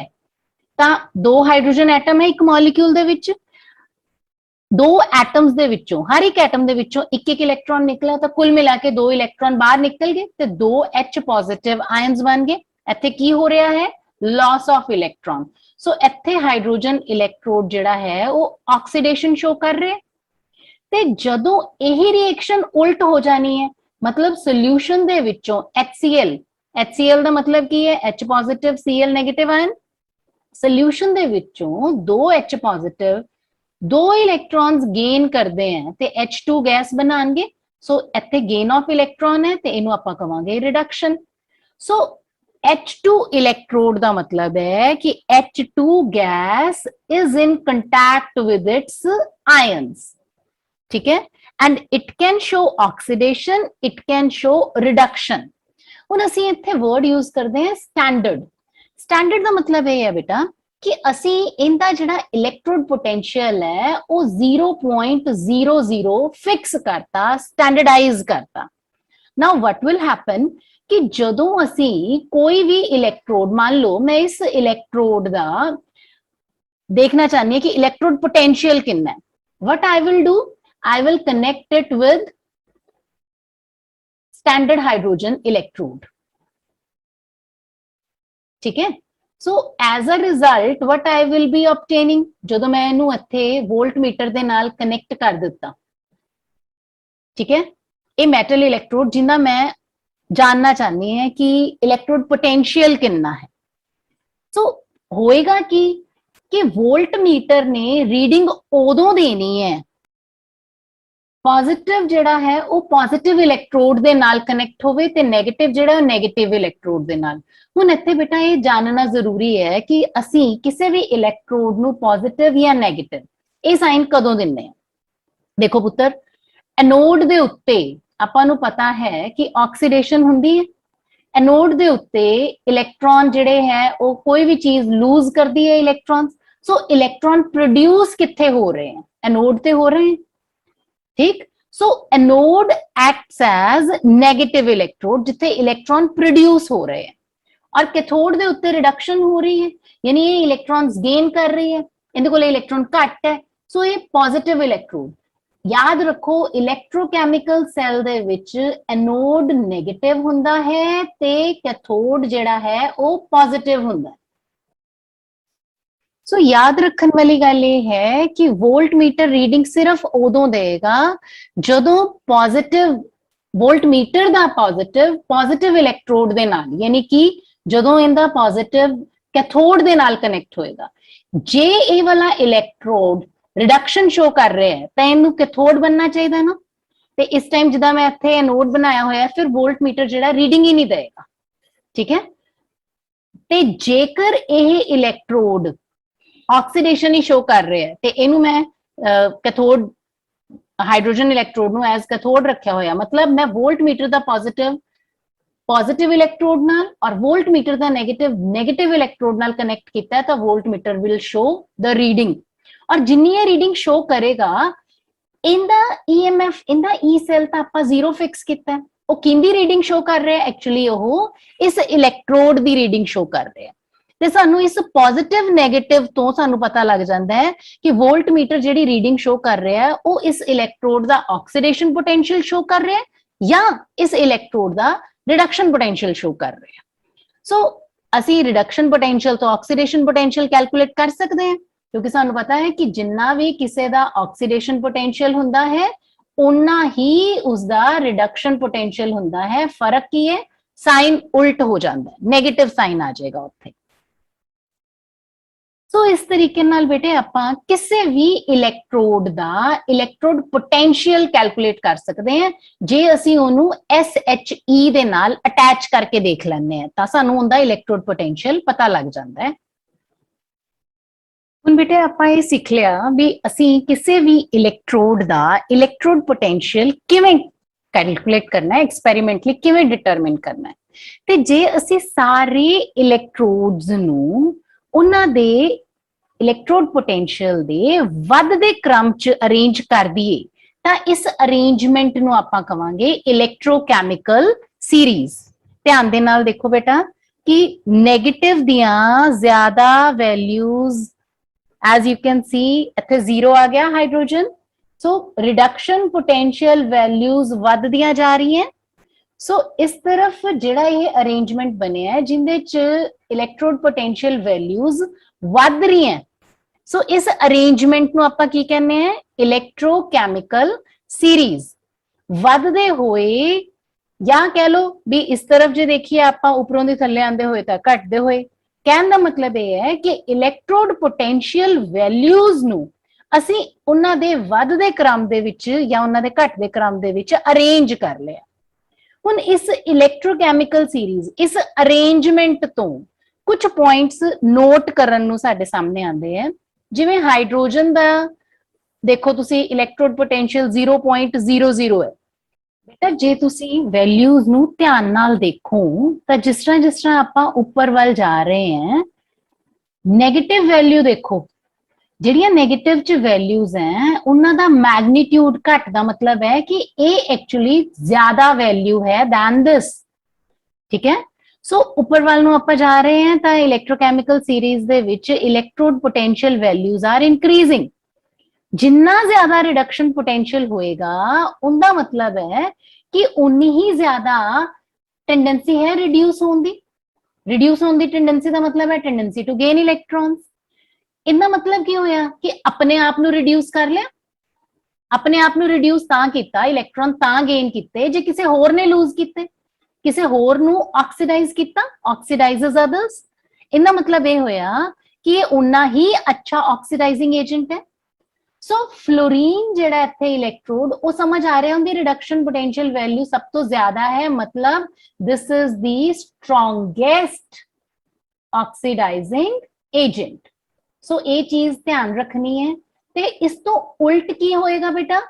तां 2 हाइड्रोजन एटम है एक molecule they which, 2 atoms they विचों हर एक एटम दे विचों एक इलैक्ट्रॉन निकला तो कुल मिला के 2 इलैक्ट्रॉन बाहर निकल गए ते 2 H पॉजिटिव आयंस बन गए। इत्थे की हो रहा है? Loss of electron. सो इत्थे हाइड्रोजन इलैक्ट्रोड जिहड़ा है वो ऑक्सीडेशन शो कर रहे ते जदों यही रिएक्शन उल्ट हो जानी है, मतलब सोल्यूशन दे विचों HCl दा मतलब की है? H positive Cl negative ion. Solution दे विचों 2 H पॉजिटिव 2 इलैक्ट्रॉन्स गेन करते हैं ते H2 गैस बनाएंगे। सो इत्थे गेन ऑफ इलैक्ट्रॉन है ते इनू आपां कहांगे रिडक्शन। सो H2 इलैक्ट्रोड का मतलब है कि H2 gas is in contact with its ions. ठीक है, and it can show oxidation, it can show reduction. हुण असीं इत्थे वर्ड यूज करते हैं स्टैंडर्ड। स्टैंडर्ड का मतलब यह है बेटा कि असीं इनका जिहड़ा इलैक्ट्रोड पोटेंशियल है वो 0.00 फिक्स करता, स्टैंडर्डाइज करता। नाउ व्हाट विल हैपन कि जदों असीं कोई भी इलैक्ट्रोड, मान लो मैं इस इलैक्ट्रोड का देखना चाहनी है कि इलैक्ट्रोड पोटेंशियल कितना है, what I will do, I will connect it with standard hydrogen electrode. ठीक है, so as a result what I will be obtaining, जदों मैं इनू इत्थे वोल्ट मीटर दे नाल कनेक्ट कर दिता। ठीक है, ये मैटल इलैक्ट्रोड जिन्ना मैं जानना चाहनी है कि इलैक्ट्रोड पोटेंशियल कितना है। सो होएगा कि वोल्ट मीटर ने रीडिंग उदों देनी है पॉजिटिव जिहड़ा है वो पॉजिटिव इलैक्ट्रोड दे नाल कनेक्ट होवे ते नेगेटिव जिहड़ा नेगेटिव इलैक्ट्रोड दे नाल। हुण इत्थे बेटा ये जानना जरूरी है कि असीं किसी भी इलैक्ट्रोड नूं पॉजिटिव या नेगेटिव ये साइन कदों दिंदे हैं। देखो पुत्तर, एनोड दे उत्ते आपां नूं पता है कि ऑक्सीडेशन हुंदी है। एनोड दे उत्ते इलैक्ट्रॉन जिहड़े है वो कोई भी चीज लूज करती है इलैक्ट्रॉन। सो इलैक्ट्रॉन प्रोड्यूस कित्थे हो रहे हैं? एनोड ते हो रहे हैं। ठीक, सो एनोड एक्ट्स एज नेगेटिव इलैक्ट्रोड जिथे इलैक्ट्रॉन प्रोड्यूस हो रहे हैं और कैथोड दे उत्ते रिडक्शन हो रही है, यानी ये इलैक्ट्रॉन्स गेन कर रही है, इनदे कोल इलैक्ट्रॉन घट है। सो ये पॉजिटिव इलैक्ट्रोड। याद रखो इलैक्ट्रोकैमिकल सैल दे विच एनोड नेगेटिव हुंदा है ते कैथोड जिहड़ा है वो पॉजिटिव हुंदा है। सो याद रखने वाली गल ये है कि वोल्ट मीटर रीडिंग सिर्फ उदों देगा जदों पॉजिटिव वोल्ट मीटर दा पॉजिटिव इलैक्ट्रोड दे नाल, यानी कि जदों इनदा पॉजिटिव कैथोड दे नाल कनेक्ट होएगा। जे ए वाला इलैक्ट्रोड रिडक्शन शो कर रहे हैं तो इनू कैथोड बनना चाहिए ना, ते इस टाइम जिदा मैं इत्थे एनोड बनाया होया फिर वोल्ट मीटर जिहड़ा रीडिंग ही नहीं देगा। ठीक है, ते जेकर यह इलैक्ट्रोड ਆਕਸੀਡੇਸ਼ਨ ਹੀ ਸ਼ੋ ਕਰ ਰਿਹਾ ਹੈ, ਤੇ ਇਹਨੂੰ ਮੈਂ ਕੈਥੋਡ ਹਾਈਡਰੋਜਨ ਇਲੈਕਟ੍ਰੋਡ ਨੂੰ ਐਜ਼ ਕੈਥੋਡ ਰੱਖਿਆ ਹੋਇਆ, ਮਤਲਬ ਮੈਂ ਵੋਲਟਮੀਟਰ ਦਾ ਪੋਜ਼ਿਟਿਵ ਇਲੈਕਟ੍ਰੋਡ ਨਾਲ ਔਰ ਵੋਲਟਮੀਟਰ ਦਾ ਨੈਗੇਟਿਵ ਇਲੈਕਟ੍ਰੋਡ ਨਾਲ ਕਨੈਕਟ ਕੀਤਾ ਹੈ, ਤਾਂ ਵੋਲਟਮੀਟਰ ਵਿਲ ਸ਼ੋ ਦ ਰੀਡਿੰਗ। ਔਰ ਜਿੰਨੀ ਇਹ ਰੀਡਿੰਗ ਸ਼ੋ ਕਰੇਗਾ, ਇਹਦਾ EMF, ਇਹਦਾ E ਸੈਲ ਤਾਂ ਆਪਾਂ 0 ਫਿਕਸ ਕੀਤਾ, ਉਹ ਕਿੰਦੀ ਰੀਡਿੰਗ ਸ਼ੋ ਕਰ ਰਿਹਾ, ਐਕਚੁਅਲੀ ਉਹ ਇਸ ਇਲੈਕਟ੍ਰੋਡ ਦੀ ਰੀਡਿੰਗ ਸ਼ੋ ਕਰ ਰਿਹਾ। ਤੇ ਸਾਨੂੰ ਇਸ ਪੋਜ਼ਿਟਿਵ ਨੈਗੇਟਿਵ ਤੋਂ ਸਾਨੂੰ ਪਤਾ ਲੱਗ ਜਾਂਦਾ ਹੈ ਕਿ ਵੋਲਟਮੀਟਰ ਜਿਹੜੀ ਰੀਡਿੰਗ ਸ਼ੋ ਕਰ ਰਿਹਾ ਹੈ, ਉਹ ਇਸ ਇਲੈਕਟ੍ਰੋਡ ਦਾ ਆਕਸੀਡੇਸ਼ਨ ਪੋਟੈਂਸ਼ੀਅਲ ਸ਼ੋ ਕਰ ਰਿਹਾ ਹੈ ਜਾਂ ਇਸ ਇਲੈਕਟ੍ਰੋਡ ਦਾ ਰਿਡਕਸ਼ਨ ਪੋਟੈਂਸ਼ੀਅਲ ਸ਼ੋ ਕਰ ਰਿਹਾ। ਸੋ ਅਸੀਂ ਰਿਡਕਸ਼ਨ ਪੋਟੈਂਸ਼ੀਅਲ ਤੋਂ ਆਕਸੀਡੇਸ਼ਨ ਪੋਟੈਂਸ਼ੀਅਲ ਕੈਲਕੂਲੇਟ ਕਰ ਸਕਦੇ ਹਾਂ, ਕਿਉਂਕਿ ਸਾਨੂੰ ਪਤਾ ਹੈ ਕਿ ਜਿੰਨਾ ਵੀ ਕਿਸੇ ਦਾ ਆਕਸੀਡੇਸ਼ਨ ਪੋਟੈਂਸ਼ੀਅਲ ਹੁੰਦਾ ਹੈ, ਉਨਾ ਹੀ ਉਸਦਾ ਰਿਡਕਸ਼ਨ ਪੋਟੈਂਸ਼ੀਅਲ ਹੁੰਦਾ ਹੈ। ਫਰਕ ਕੀ ਹੈ, ਸਾਈਨ ਉਲਟ ਹੋ ਜਾਂਦਾ ਹੈ, ਨੈਗੇਟਿਵ ਸਾਈਨ ਆ ਜਾਏਗਾ ਉੱਥੇ। ਸੋ ਇਸ ਤਰੀਕੇ ਨਾਲ ਬੇਟੇ ਆਪਾਂ ਕਿਸੇ ਵੀ ਇਲੈਕਟ੍ਰੋਡ ਦਾ ਇਲੈਕਟ੍ਰੋਡ ਪੋਟੈਂਸ਼ੀਅਲ ਕੈਲਕੂਲੇਟ ਕਰ ਸਕਦੇ ਹਾਂ, ਜੇ ਅਸੀਂ ਉਹਨੂੰ SHE ਦੇ ਨਾਲ ਅਟੈਚ ਕਰਕੇ ਦੇਖ ਲੈਂਦੇ ਹਾਂ, ਤਾਂ ਸਾਨੂੰ ਉਹਦਾ ਇਲੈਕਟ੍ਰੋਡ ਪੋਟੈਂਸ਼ੀਅਲ ਪਤਾ ਲੱਗ ਜਾਂਦਾ ਹੈ। ਹੁਣ ਬੇਟੇ ਆਪਾਂ ਇਹ ਸਿੱਖ ਲਿਆ ਵੀ ਅਸੀਂ ਕਿਸੇ ਵੀ ਇਲੈਕਟ੍ਰੋਡ ਦਾ ਇਲੈਕਟ੍ਰੋਡ ਪੋਟੈਂਸ਼ੀਅਲ ਕਿਵੇਂ ਕੈਲਕੂਲੇਟ ਕਰਨਾ ਹੈ, ਐਕਸਪੈਰੀਮੈਂਟਲੀ ਕਿਵੇਂ ਡਿਟਰਮਿਨ ਕਰਨਾ ਹੈ। ਤੇ ਜੇ ਅਸੀਂ ਸਾਰੇ ਇਲੈਕਟ੍ਰੋਡਸ ਨੂੰ ਉਹਨਾਂ ਦੇ ਇਲੈਕਟ੍ਰੋਡ ਪੋਟੈਂਸ਼ੀਅਲ ਦੇ ਵੱਧਦੇ ਕ੍ਰਮ ਚ ਅਰੇਂਜ ਕਰ ਦਈਏ, ਤਾਂ ਇਸ ਅਰੇਂਜਮੈਂਟ ਨੂੰ ਆਪਾਂ ਕਵਾਂਗੇ ਇਲੈਕਟ੍ਰੋਕੈਮੀਕਲ ਸੀਰੀਜ਼। ਧਿਆਨ ਦੇ ਨਾਲ ਦੇਖੋ ਬੇਟਾ ਕਿ ਨੈਗੇਟਿਵ ਦੀਆਂ ਜ਼ਿਆਦਾ values, as you can see ਇੱਥੇ 0 ਆ ਗਿਆ ਹਾਈਡਰੋਜਨ, ਸੋ ਰਿਡਕਸ਼ਨ ਪੋਟੈਂਸ਼ੀਅਲ ਵੈਲਿਊਜ਼ ਵੱਧਦੀਆਂ ਜਾ ਰਹੀਆਂ। ਸੋ ਇਸ ਤਰਫ ਜਿਹੜਾ ਇਹ ਅਰੇਂਜਮੈਂਟ ਬਣਿਆ ਹੈ, ਜਿੰਦੇ ਚ ਇਲੈਕਟ੍ਰੋਡ ਪੋਟੈਂਸ਼ੀਅਲ ਵੈਲਿਊਜ਼ ਵੱਧ ਰਹੀਆਂ, ਸੋ ਇਸ ਅਰੇਂਜਮੈਂਟ ਨੂੰ ਆਪਾਂ ਕੀ ਕਹਿੰਦੇ ਆ, ਇਲੈਕਟ੍ਰੋਕੈਮੀਕਲ ਸੀਰੀਜ਼। ਵੱਧਦੇ ਹੋਏ ਜਾਂ ਕਹਿ ਲਓ ਵੀ ਇਸ ਤਰਫ ਜੇ ਦੇਖੀਏ ਆਪਾਂ ਉੱਪਰੋਂ ਦੀ ਥੱਲੇ ਆਉਂਦੇ ਹੋਏ ਤਾਂ ਘਟਦੇ ਹੋਏ। ਕਹਿਣ ਦਾ ਮਤਲਬ ਇਹ ਹੈ ਕਿ ਇਲੈਕਟ੍ਰੋਡ ਪੋਟੈਂਸ਼ੀਅਲ ਵੈਲਿਊਜ਼ ਨੂੰ ਅਸੀਂ ਉਹਨਾਂ ਦੇ ਵੱਧਦੇ ਕ੍ਰਮ ਦੇ ਵਿੱਚ ਜਾਂ ਉਹਨਾਂ ਦੇ ਘਟਦੇ ਕ੍ਰਮ ਦੇ ਵਿੱਚ ਅਰੇਂਜ ਕਰ ਲਿਆ। ਹੁਣ ਇਸ ਇਲੈਕਟ੍ਰੋਕੈਮੀਕਲ ਸੀਰੀਜ਼, ਇਸ ਅਰੇਂਜਮੈਂਟ ਤੋਂ ਕੁਝ ਪੁਆਇੰਟਸ ਨੋਟ ਕਰਨ ਨੂੰ ਸਾਡੇ ਸਾਹਮਣੇ ਆਉਂਦੇ ਆ। ਜਿਵੇਂ ਹਾਈਡਰੋਜਨ ਦਾ ਦੇਖੋ ਤੁਸੀਂ ਇਲੈਕਟ੍ਰੋਡ ਪੋਟੈਂਸ਼ੀਅਲ 0.00 ਹੈ। ਬੇਟਾ ਜੇ ਤੁਸੀਂ ਵੈਲਿਊਜ਼ ਨੂੰ ਧਿਆਨ ਨਾਲ ਦੇਖੋ ਤਾਂ ਜਿਸ ਤਰ੍ਹਾਂ ਆਪਾਂ ਉੱਪਰ ਵੱਲ ਜਾ ਰਹੇ ਹਾਂ, ਨੈਗੇਟਿਵ ਵੈਲਿਊ ਦੇਖੋ, ਜਿਹੜੀਆਂ ਨੈਗੇਟਿਵ ਚ ਵੈਲਿਊਜ਼ ਹੈ ਉਹਨਾਂ ਦਾ ਮੈਗਨੀਟਿਊਡ ਘੱਟ ਦਾ ਮਤਲਬ ਹੈ ਕਿ ਇਹ ਐਕਚੁਅਲੀ ਜ਼ਿਆਦਾ ਵੈਲਿਊ ਹੈ ਦੈਨ ਦਿਸ। ਠੀਕ ਹੈ, ਸੋ ਉੱਪਰ ਵੱਲ ਨੂੰ ਆਪਾਂ ਜਾ ਰਹੇ ਹਾਂ ਤਾਂ ਇਲੈਕਟ੍ਰੋਕੈਮੀਕਲ ਸੀਰੀਜ਼ ਦੇ ਵਿੱਚ electrode potential values are increasing. ਜਿੰਨਾ ਜ਼ਿਆਦਾ ਰਿਡਕਸ਼ਨ ਪੋਟੈਂਸ਼ੀਅਲ ਹੋਏਗਾ, ਉਹਦਾ ਮਤਲਬ ਹੈ ਕਿ ਉਨੀ ਹੀ ਜ਼ਿਆਦਾ ਟੈਂਡੈਂਸੀ ਹੈ ਰਿਡਿਊਸ ਹੋਣ ਦੀ। ਰਿਡਿਊਸ ਹੋਣ ਦੀ ਟੈਂਡੈਂਸੀ ਦਾ ਮਤਲਬ ਹੈ ਟੈਂਡੈਂਸੀ ਟੂ ਗੇਨ ਇਲੈਕਟ੍ਰॉन्स। ਇਹਦਾ ਮਤਲਬ ਕੀ ਹੋਇਆ ਕਿ ਆਪਣੇ ਆਪ ਨੂੰ ਰਿਡਿਊਸ ਕਰ ਲਿਆ। ਆਪਣੇ ਆਪ ਨੂੰ ਰਿਡਿਊਸ ਤਾਂ ਕੀਤਾ, ਇਲੈਕਟ੍ਰॉन ਤਾਂ ਗੇਨ ਕੀਤੇ ਜੇ ਕਿਸੇ ਹੋਰ ਨੇ ਲੂਜ਼ ਕੀਤੇ, ਕਿਸੇ ਹੋਰ ਨੂੰ ਆਕਸੀਡਾਈਜ਼ ਕੀਤਾ, ਆਕਸੀਡਾਈਜ਼ਸ ਅਦਰਸ। ਇਹਦਾ ਮਤਲਬ ਇਹ ਹੋਇਆ ਕਿ ਇਹ ਉਨਾ ਹੀ ਅੱਛਾ ਆਕਸੀਡਾਈਜ਼ਿੰਗ ਏਜੰਟ ਹੈ। ਸੋ ਫਲੋਰੀਨ ਜਿਹੜਾ ਇੱਥੇ ਇਲੈਕਟ੍ਰੋਡ, ਉਹ ਸਮਝ ਆ ਰਿਹਾ ਉਹਦੀ ਰਿਡਕਸ਼ਨ ਪੋਟੈਂਸ਼ੀਅਲ ਵੈਲਿਊ ਸਭ ਤੋਂ ਜ਼ਿਆਦਾ ਹੈ, ਮਤਲਬ ਦਿਸ ਇਜ਼ ਦੀ ਸਟਰੋਂਗੇਸਟ ਆਕਸੀਡਾਈਜ਼ਿੰਗ ਏਜੰਟ। ਸੋ ਇਹ ਚੀਜ਼ ਧਿਆਨ ਰੱਖਣੀ ਹੈ। ਤੇ ਇਸ ਤੋਂ ਉਲਟ ਕੀ ਹੋਏਗਾ ਬੇਟਾ,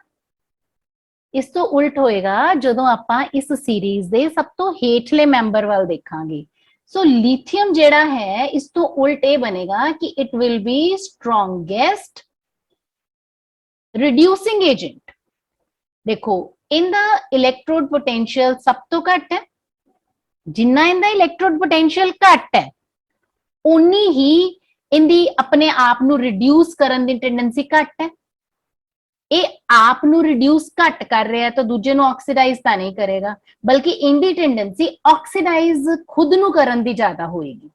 ਇਸ ਤੋਂ ਉਲਟ ਹੋਏਗਾ ਜਦੋਂ ਆਪਾਂ ਇਸ ਸੀਰੀਜ਼ ਦੇ ਸਭ ਤੋਂ ਹੇਠਲੇ ਮੈਂਬਰ ਵੱਲ ਦੇਖਾਂਗੇ। ਸੋ ਲਿਥੀਅਮ ਜਿਹੜਾ ਹੈ, ਇਸ ਤੋਂ ਉਲਟ ਇਹ ਬਣੇਗਾ ਕਿ it will be strongest reducing agent. ਦੇਖੋ ਇਹਦਾ ਇਲੈਕਟ੍ਰੋਡ ਪੋਟੈਂਸ਼ੀਅਲ ਸਭ ਤੋਂ ਘੱਟ ਹੈ, ਜਿੰਨਾ ਇਹਦਾ ਇਲੈਕਟ੍ਰੋਡ ਪੋਟੈਂਸ਼ੀਅਲ ਘੱਟ ਹੈ ਉਨੀ ਹੀ ਇਹਦੀ ਆਪਣੇ ਆਪ ਨੂੰ ਰਿਡਿਊਸ ਕਰਨ ਦੀ ਟੈਂਡੈਂਸੀ ਘੱਟ ਹੈ। ਇਹ ਆਪ ਨੂੰ ਰਿਡਿਊਸ ਘੱਟ ਕਰ ਰਿਹਾ ਤਾਂ ਦੂਜੇ ਨੂੰ ਆਕਸੀਡਾਈਜ਼ ਤਾਂ ਨਹੀਂ ਕਰੇਗਾ, ਬਲਕਿ ਇਹਦੀ ਟੈਂਡੈਂਸੀ ਆਕਸੀਡਾਈਜ਼ ਖੁਦ ਨੂੰ ਕਰਨ ਦੀ ਜ਼ਿਆਦਾ ਹੋਏਗੀ।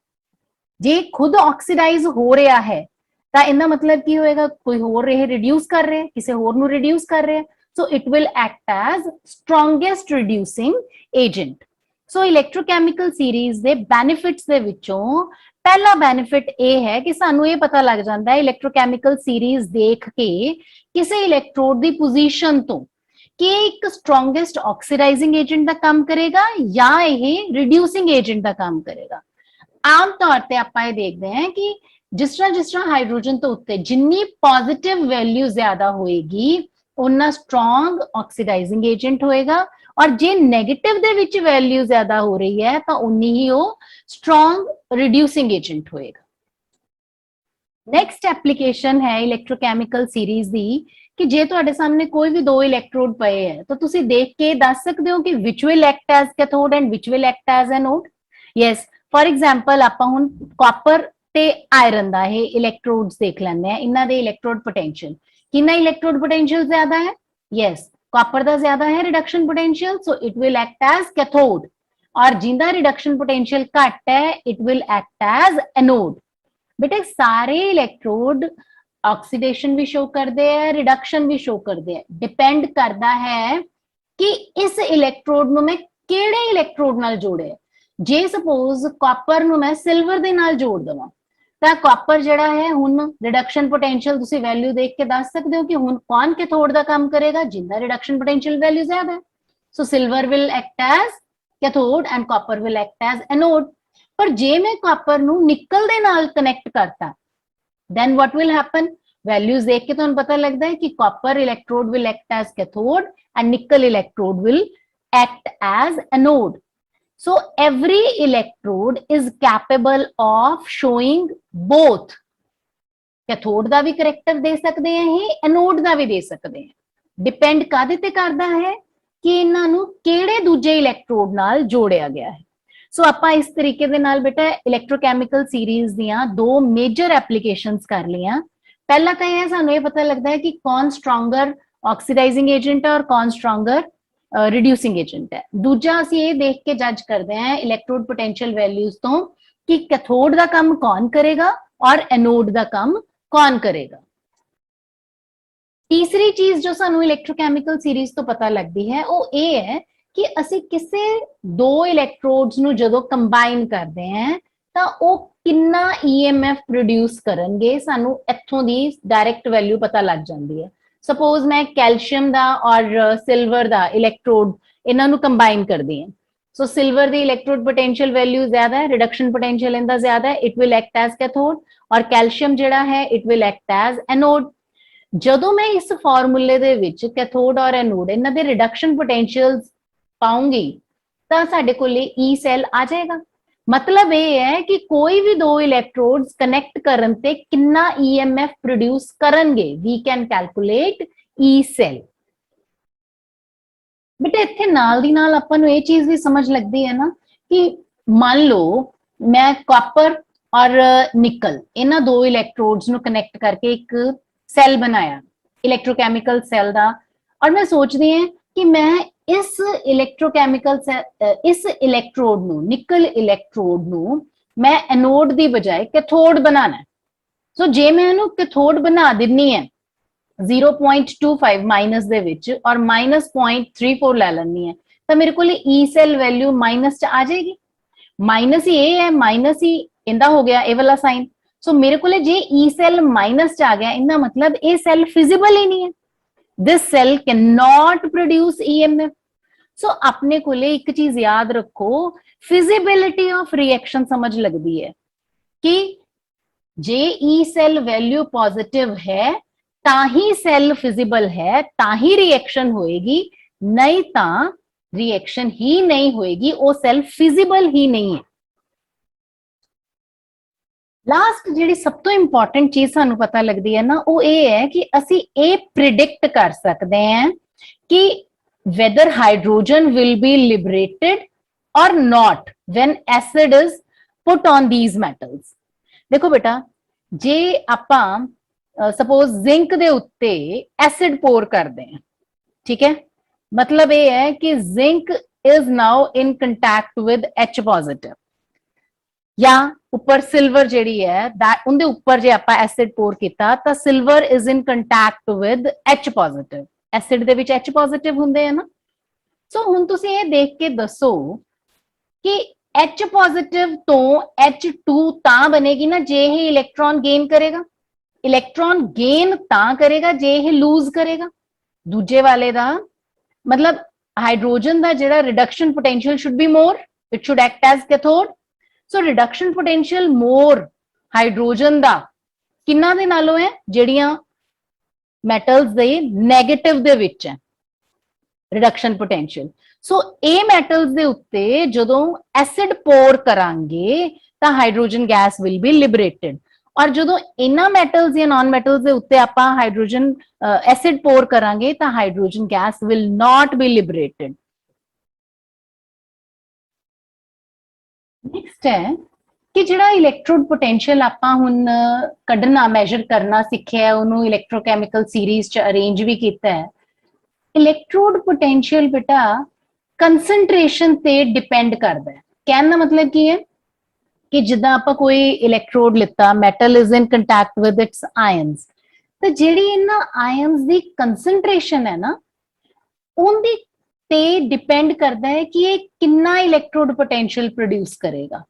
ਜੇ ਖੁਦ ਆਕਸੀਡਾਈਜ਼ ਹੋ ਰਿਹਾ ਹੈ ਤਾਂ ਇਹਦਾ ਮਤਲਬ ਕੀ ਹੋਏਗਾ, ਕੋਈ ਹੋਰ ਇਹ ਰਿਡਿਊਸ ਕਰ ਰਿਹਾ, ਕਿਸੇ ਹੋਰ ਨੂੰ ਰਿਡਿਊਸ ਕਰ ਰਿਹਾ। So it will act as strongest reducing agent. So electrochemical series ਦੇ ਬੈਨੀਫਿਟਸ ਦੇ ਵਿੱਚੋਂ ਪਹਿਲਾ ਬੈਨੀਫਿਟ ਇਹ ਹੈ ਕਿ ਸਾਨੂੰ ਇਹ ਪਤਾ ਲੱਗ ਜਾਂਦਾ ਹੈ ਇਲੈਕਟ੍ਰੋਕੈਮੀਕਲ ਸੀਰੀਜ਼ ਦੇਖ ਕੇ ਕਿਸੇ ਇਲੈਕਟ੍ਰੋਡ ਦੀ ਪੋਜੀਸ਼ਨ ਤੋਂ ਕਿ ਇੱਕ ਸਟਰੋਂਗੇਸਟ ਆਕਸੀਡਾਈਜ਼ਿੰਗ ਏਜੰਟ ਦਾ ਕੰਮ ਕਰੇਗਾ ਜਾਂ ਇਹ ਰਿਡਿਊਸਿੰਗ ਏਜੰਟ ਦਾ ਕੰਮ ਕਰੇਗਾ। ਆਮ ਤੌਰ ਤੇ ਆਪਾਂ ਇਹ ਦੇਖਦੇ ਹਾਂ ਕਿ जिस तरह हाइड्रोजन तो उत्ते जिन्नी पॉजिटिव वैल्यू ज्यादा होएगी उन्ना स्ट्रॉन्ग ऑक्सीडाइजिंग एजेंट होएगा, और जे नेगेटिव दे विच वैल्यू ज्यादा हो रही है तो उन्नी ही वो स्ट्रॉन्ग रिड्यूसिंग एजेंट होएगा। नेक्स्ट एप्लीकेशन है इलेक्ट्रोकैमिकल सीरीज दी कि जे तुहाडे सामने कोई भी दो इलेक्ट्रोड पए है तो तुसी देख के दस सकते हो कि which will act as cathode and which will act as anode. Yes, for example आपां हुण कॉपर ते आयरन दा ये इलेक्ट्रोड्स देख लैंदे हैं, इन्हां दे इलेक्ट्रोड पोटेंशियल, कितना इलेक्ट्रोड पोटेंशियल ज्यादा है? यस, कॉपर दा ज्यादा है reduction potential, so it will act as cathode, और जिंदा रिडक्शन पोटेंशियल घट है it will act as anode. बेटे सारे इलेक्ट्रोड ऑक्सीडेशन भी शो करते हैं, रिडक्शन भी शो करते हैं, डिपेंड करता है कि इस इलेक्ट्रोड ਨੂੰ ਮੈਂ ਕਿਹੜੇ ਇਲੈਕਟ੍ਰੋਡ ਨਾਲ ਜੋੜਿਆ। ਜੇ ਸਪੋਜ਼ ਕਾਪਰ ਨੂੰ ਮੈਂ ਸਿਲਵਰ ਦੇ ਨਾਲ ਜੋੜ ਦਵਾਂ ਤਾਂ ਕਾਪਰ ਜਿਹੜਾ ਹੈ ਹੁਣ ਰਿਡਕਸ਼ਨ ਪੋਟੈਂਸ਼ੀਅਲ ਤੁਸੀਂ ਵੈਲਿਊ ਦੇਖ ਕੇ ਦੱਸ ਸਕਦੇ ਹੋ ਕਿ ਹੁਣ ਕੌਣ ਕੈਥੋਡ ਦਾ ਕੰਮ ਕਰੇਗਾ, ਜਿੰਦਾ ਰਿਡਕਸ਼ਨ ਪੋਟੈਂਸ਼ੀਅਲ ਵੈਲਿਊ ਜ਼ਿਆਦਾ ਹੈ। So silver will act as cathode and copper will act as anode. पर जे मैं कॉपर ਨੂੰ निकल ਦੇ ਨਾਲ कनेक्ट करता then what will happen? Values देख के तो पता लगता है कि copper electrode will act as cathode and nickel electrode will act as anode. So every electrode is capable of showing both cathode ਦਾ ਵੀ करैक्टर दे सकते हैं ही एनोड ਦਾ भी दे सकते हैं। डिपेंड कादे ते करदा है कि इन्हां ਨੂੰ ਕਿਹੜੇ ਦੂਜੇ ਇਲੈਕਟ੍ਰੋਡ ਨਾਲ ਜੋੜਿਆ ਗਿਆ ਹੈ। सो ਆਪਾਂ इस तरीके दे नाल बेटा इलेक्ट्रोकैमिकल सीरीज दियां दो मेजर एप्लीकेशंस कर लियां। पहला तो यह सानू ये पता लगता है कि कौन स्ट्रॉन्गर ऑक्सीडाइजिंग एजेंट है और कौन स्ट्रॉन्गर रिड्यूसिंग एजेंट है। दूजा ਅਸੀਂ ਇਹ देख के जज करते हैं इलेक्ट्रोड पोटेंशियल वैल्यूज तो कि कैथोड का काम कौन करेगा और एनोड का काम कौन करेगा। तीसरी चीज जो सानू इलेक्ट्रोकैमिकल सीरीज तो पता लगती है वो ये है कि ਅਸੀਂ ਕਿਸੇ ਦੋ ਇਲੈਕਟ੍ਰੋਡਸ ਨੂੰ ਜਦੋਂ ਕੰਬਾਈਨ ਕਰਦੇ ਹਾਂ ਤਾਂ ਉਹ ਕਿੰਨਾ EMF ਪ੍ਰੋਡਿਊਸ ਕਰਨਗੇ, ਸਾਨੂੰ ਇੱਥੋਂ ਦੀ ਡਾਇਰੈਕਟ ਵੈਲਿਊ ਪਤਾ ਲੱਗ ਜਾਂਦੀ ਹੈ। ਸਪੋਜ਼ ਮੈਂ ਕੈਲਸ਼ੀਅਮ ਦਾ ਔਰ ਸਿਲਵਰ ਦਾ ਇਲੈਕਟ੍ਰੋਡ ਇਹਨਾਂ ਨੂੰ ਕੰਬਾਈਨ ਕਰਦੀ ਹਾਂ, ਸੋ ਸਿਲਵਰ ਦੀ ਇਲੈਕਟ੍ਰੋਡ ਪੋਟੈਂਸ਼ੀਅਲ ਵੈਲਿਊ ਜ਼ਿਆਦਾ ਹੈ, ਰਿਡਕਸ਼ਨ ਪੋਟੈਂਸ਼ੀਅਲ ਇਹਦਾ ਜ਼ਿਆਦਾ ਹੈ, ਇਟ ਵਿਲ ਐਕਟ ਐਜ਼ ਕੈਥੋਡ, ਔਰ ਕੈਲਸ਼ੀਅਮ ਜਿਹੜਾ ਹੈ it will act as anode. ਜਦੋਂ ਮੈਂ ਇਸ ਫਾਰਮੂਲੇ ਦੇ ਵਿੱਚ ਕੈਥੋਡ ਔਰ ਐਨੋਡ ਇਹਨਾਂ ਦੇ ਰਿਡਕਸ਼ਨ ਪੋਟੈਂਸ਼ੀਅਲਸ पाऊंगी तो साडे कोले ई सेल आ जाएगा। मतलब ये है कि कोई भी दो इलेक्ट्रोड्स कनेक्ट करन ते कितना EMF प्रोड्यूस करनगे, we can calculate E cell. बेटे इत्थे नाल दी नाल आपां नूं ये चीज भी समझ लगदी है ना कि मान लो मैं कॉपर और निकल इन्हां दो इलेक्ट्रोड्स नूं कनेक्ट करके एक सेल बनाया इलेक्ट्रोकैमिकल सेल दा, और मैं सोचदी हां कि मैं इस इलेक्ट्रोकैमिकल इस इलेक्ट्रोड ਨੂੰ ਨਿਕਲ ਇਲੈਕਟ੍ਰੋਡ ਨੂੰ मैं एनोड ਦੀ ਬਜਾਏ ਕੈਥੋਡ ਬਣਾਣਾ ਹੈ। ਸੋ ਜੇ ਮੈਂ ਇਹਨੂੰ ਕੈਥੋਡ ਬਣਾ ਦਿੰਨੀ ਹੈ 0.25 ਮਾਈਨਸ ਦੇ ਵਿੱਚ ਔਰ -0.34 ਲੈ ਲੈਣੀ ਹੈ ਤਾਂ ਮੇਰੇ ਕੋਲ E ਸੈਲ ਵੈਲਿਊ ਮਾਈਨਸ ਚ ਆ ਜਾਏਗੀ। ਮਾਈਨਸ ਹੀ ਇਹ ਹੈ, ਮਾਈਨਸ ਹੀ ਇਹਦਾ ਹੋ ਗਿਆ ਇਹ ਵਾਲਾ ਸਾਈਨ। ਸੋ ਮੇਰੇ ਕੋਲ ਜੇ E ਸੈਲ ਮਾਈਨਸ ਚ ਆ ਗਿਆ ਇਹਦਾ ਮਤਲਬ ਇਹ ਸੈਲ ਫਿਜ਼ੀਬਲ ਹੀ नहीं है, this cell cannot produce EMF। सो अपने को एक चीज याद रखो, फिजिबिलिटी ऑफ रिएक्शन समझ लगती है कि जे ई सेल वैल्यू पॉजिटिव है ताही सेल फिजिबल है, ताही रिएक्शन होएगी, नहीं ता रिएक्शन ही नहीं होएगी, वो सेल फिजिबल ही नहीं है। लास्ट जी सब तो इंपॉर्टेंट चीज सानू पता लगती है ना वो ये है कि असी ये प्रिडिक्ट कर सकते हैं कि whether hydrogen will be liberated or not when acid is put on these metals। देखो बेटा जे आपां सपोज जिंक दे उत्ते एसिड पोर करते हैं, ठीक है, मतलब ये है कि zinc is now in contact with H positive, या ऊपर सिल्वर जिहड़ी है दैट उनदे ऊपर जे आपां एसिड पोर कीता तां silver is in contact with H positive, acid they which H positive हुंदे है ना। सो हुण तुसीं ये देख के दसो कि H पॉजिटिव तो H2 तां बनेगी ना जे ये इलेक्ट्रॉन गेन करेगा, इलेक्ट्रॉन गेन तां करेगा जे ये लूज करेगा दूजे वाले दा, मतलब हाइड्रोजन दा जिहड़ा reduction potential should be more, it should act as cathode. So reduction potential more hydrogen दा किन्ना दे नालों है, ਜਿਹੜੀਆਂ ਮੈਟਲਸ ਦੇ ਨੈਗੇਟਿਵ ਦੇ ਵਿੱਚ ਹੈ ਰਿਡਕਸ਼ਨ ਪੋਟੈਂਸ਼ੀਅਲ। ਸੋ ਇਹ ਮੈਟਲਸ ਦੇ ਉੱਤੇ ਜਦੋਂ ਐਸਿਡ ਪੋਰ ਕਰਾਂਗੇ ਤਾਂ hydrogen gas will be liberated. ਔਰ ਜਦੋਂ ਇਹਨਾਂ ਮੈਟਲਸ ਜਾਂ ਨॉन ਮੈਟਲਸ ਦੇ ਉੱਤੇ ਆਪਾਂ ਹਾਈਡਰੋਜਨ ਐਸਿਡ ਪੋਰ ਕਰਾਂਗੇ ਤਾਂ hydrogen gas will not be liberated. Next ਹੈ ਕਿ ਜਿਹੜਾ ਇਲੈਕਟ੍ਰੋਡ ਪੋਟੈਂਸ਼ੀਅਲ ਆਪਾਂ ਹੁਣ ਕੱਢਣਾ ਮੈਜ਼ਰ ਕਰਨਾ ਸਿੱਖਿਆ, ਉਹਨੂੰ ਇਲੈਕਟ੍ਰੋਕੈਮੀਕਲ ਸੀਰੀਜ਼ ਚ ਅਰੇਂਜ ਵੀ ਕੀਤਾ ਹੈ। ਇਲੈਕਟ੍ਰੋਡ ਪੋਟੈਂਸ਼ੀਅਲ ਬੇਟਾ ਕੰਸੈਂਟ੍ਰੇਸ਼ਨ ਤੇ ਡਿਪੈਂਡ ਕਰਦਾ ਹੈ। ਕਹਿਣ ਦਾ ਮਤਲਬ ਕੀ ਹੈ ਕਿ ਜਿੱਦਾਂ ਆਪਾਂ ਕੋਈ ਇਲੈਕਟ੍ਰੋਡ ਲਿੱਤਾ, metal is in contact with it's ions, ਤੇ ਜਿਹੜੀ ਇਹਨਾਂ ਆਇਨਸ ਦੀ ਕੰਸੈਂਟ੍ਰੇਸ਼ਨ ਹੈ ਨਾ, ਉਹਦੀ ਤੇ ਡਿਪੈਂਡ ਕਰਦਾ ਹੈ ਕਿ ਇਹ ਕਿੰਨਾ ਇਲੈਕਟ੍ਰੋਡ ਪੋਟੈਂਸ਼ੀਅਲ ਪ੍ਰੋਡਿਊਸ ਕਰੇਗਾ।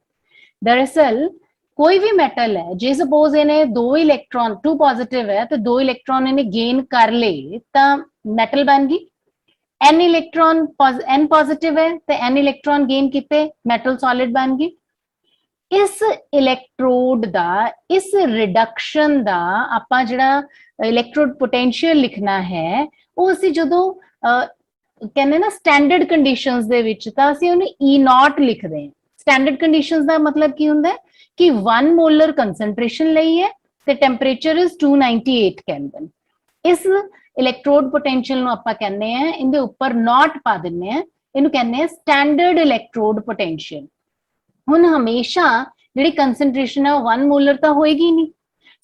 दरअसल कोई भी मेटल है, जे सपोज इन्हें 2 इलेक्ट्रॉन 2 पॉजिटिव है तो 2 इलेक्ट्रॉन इन्हें गेन कर ले तो मेटल बन गई। n इलेक्ट्रॉन n पॉजिटिव है तो n इलेक्ट्रॉन गेन किते मेटल सॉलिड बन गई। इस इलेक्ट्रोड दा इस रिडक्शन दा आपां जिहड़ा इलेक्ट्रोड पोटेंशियल लिखना है वो असीं जदों कहने ना स्टैंडर्ड कंडीशंस दे विच तां असीं उहनूं E0 लिखदे हां। स्टैंडर्ड कंडीशंस ਦਾ ਮਤਲਬ ਕੀ ਹੁੰਦਾ ਹੈ ਕਿ 1 ਮੋਲਰ ਕੰਸੈਂਟ੍ਰੇਸ਼ਨ ਲਈ ਹੈ ਤੇ ਟੈਂਪਰੇਚਰ ਇਜ਼ 298 ਕੈਲਵਿਨ। ਇਸ ਇਲੈਕਟ੍ਰੋਡ ਪੋਟੈਂਸ਼ੀਅਲ ਨੂੰ ਆਪਾਂ ਕਹਿੰਦੇ ਆ, ਇਹਦੇ ਉੱਪਰ ਨੋਟ ਪਾ ਦਿੰਨੇ ਆ, ਇਹਨੂੰ ਕਹਿੰਦੇ ਆ ਸਟੈਂਡਰਡ ਇਲੈਕਟ੍ਰੋਡ ਪੋਟੈਂਸ਼ੀਅਲ। ਹੁਣ ਹਮੇਸ਼ਾ ਜਿਹੜੀ ਕੰਸੈਂਟ੍ਰੇਸ਼ਨ ਹੈ ਉਹ 1 ਮੋਲਰ ਤਾਂ ਹੋਏਗੀ ਨਹੀਂ,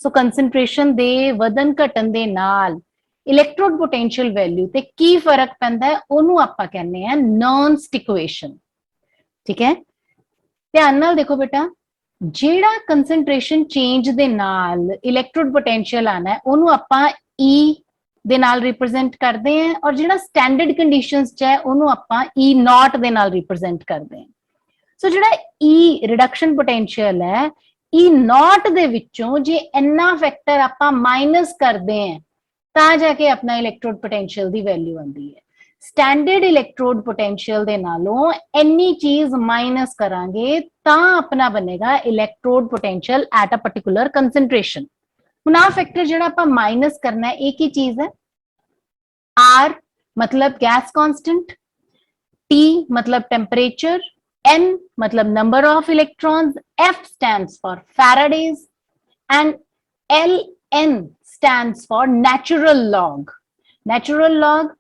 ਸੋ ਕੰਸੈਂਟ੍ਰੇਸ਼ਨ ਦੇ ਵਧਣ ਘਟਣ ਦੇ ਨਾਲ ਇਲੈਕਟ੍ਰੋਡ ਪੋਟੈਂਸ਼ੀਅਲ ਵੈਲਿਊ ਤੇ ਕੀ ਫਰਕ ਪੈਂਦਾ ਹੈ ਉਹਨੂੰ ਆਪਾਂ ਕਹਿੰਦੇ ਆ ਨਰਨਸਟ ਇਕੁਏਸ਼ਨ। ਠੀਕ ਹੈ, ਧਿਆਨ ਨਾਲ ਦੇਖੋ ਬੇਟਾ, ਜਿਹੜਾ ਕੰਸੈਂਟ੍ਰੇਸ਼ਨ ਚੇਂਜ ਦੇ ਨਾਲ ਇਲੈਕਟ੍ਰੋਡ ਪੋਟੈਂਸ਼ੀਅਲ ਆਣਾ ਹੈ ਉਹਨੂੰ ਆਪਾਂ E ਦੇ ਨਾਲ ਰਿਪਰੈਜ਼ੈਂਟ ਕਰਦੇ ਹਾਂ, ਔਰ ਜਿਹੜਾ ਸਟੈਂਡਰਡ ਕੰਡੀਸ਼ਨਸ ਚ ਹੈ ਉਹਨੂੰ ਆਪਾਂ E0 ਦੇ ਨਾਲ ਰਿਪਰੈਜ਼ੈਂਟ ਕਰਦੇ ਹਾਂ। ਸੋ ਜਿਹੜਾ E ਰਿਡਕਸ਼ਨ ਪੋਟੈਂਸ਼ੀਅਲ ਹੈ, E0 ਦੇ ਵਿੱਚੋਂ ਜੇ ਇੰਨਾ ਫੈਕਟਰ ਆਪਾਂ ਮਾਈਨਸ ਕਰਦੇ ਹਾਂ ਤਾਂ ਜਾ ਕੇ ਆਪਣਾ ਇਲੈਕਟ੍ਰੋਡ ਪੋਟੈਂਸ਼ੀਅਲ ਦੀ ਵੈਲਿਊ ਆਉਂਦੀ ਹੈ। स्टैंडर्ड इलेक्ट्रोड पोटेंशियल दे नालों एनी चीज माइनस करांगे तां अपना बनेगा electrode potential at a particular concentration. हुण आ फैक्टर जिहड़ा आपां माइनस करना है एक ही चीज है, आर मतलब गैस कांस्टेंट, टी मतलब टेम्परेचर, एन मतलब number of electrons, F stands for Faraday's and L N stands for natural log. Natural log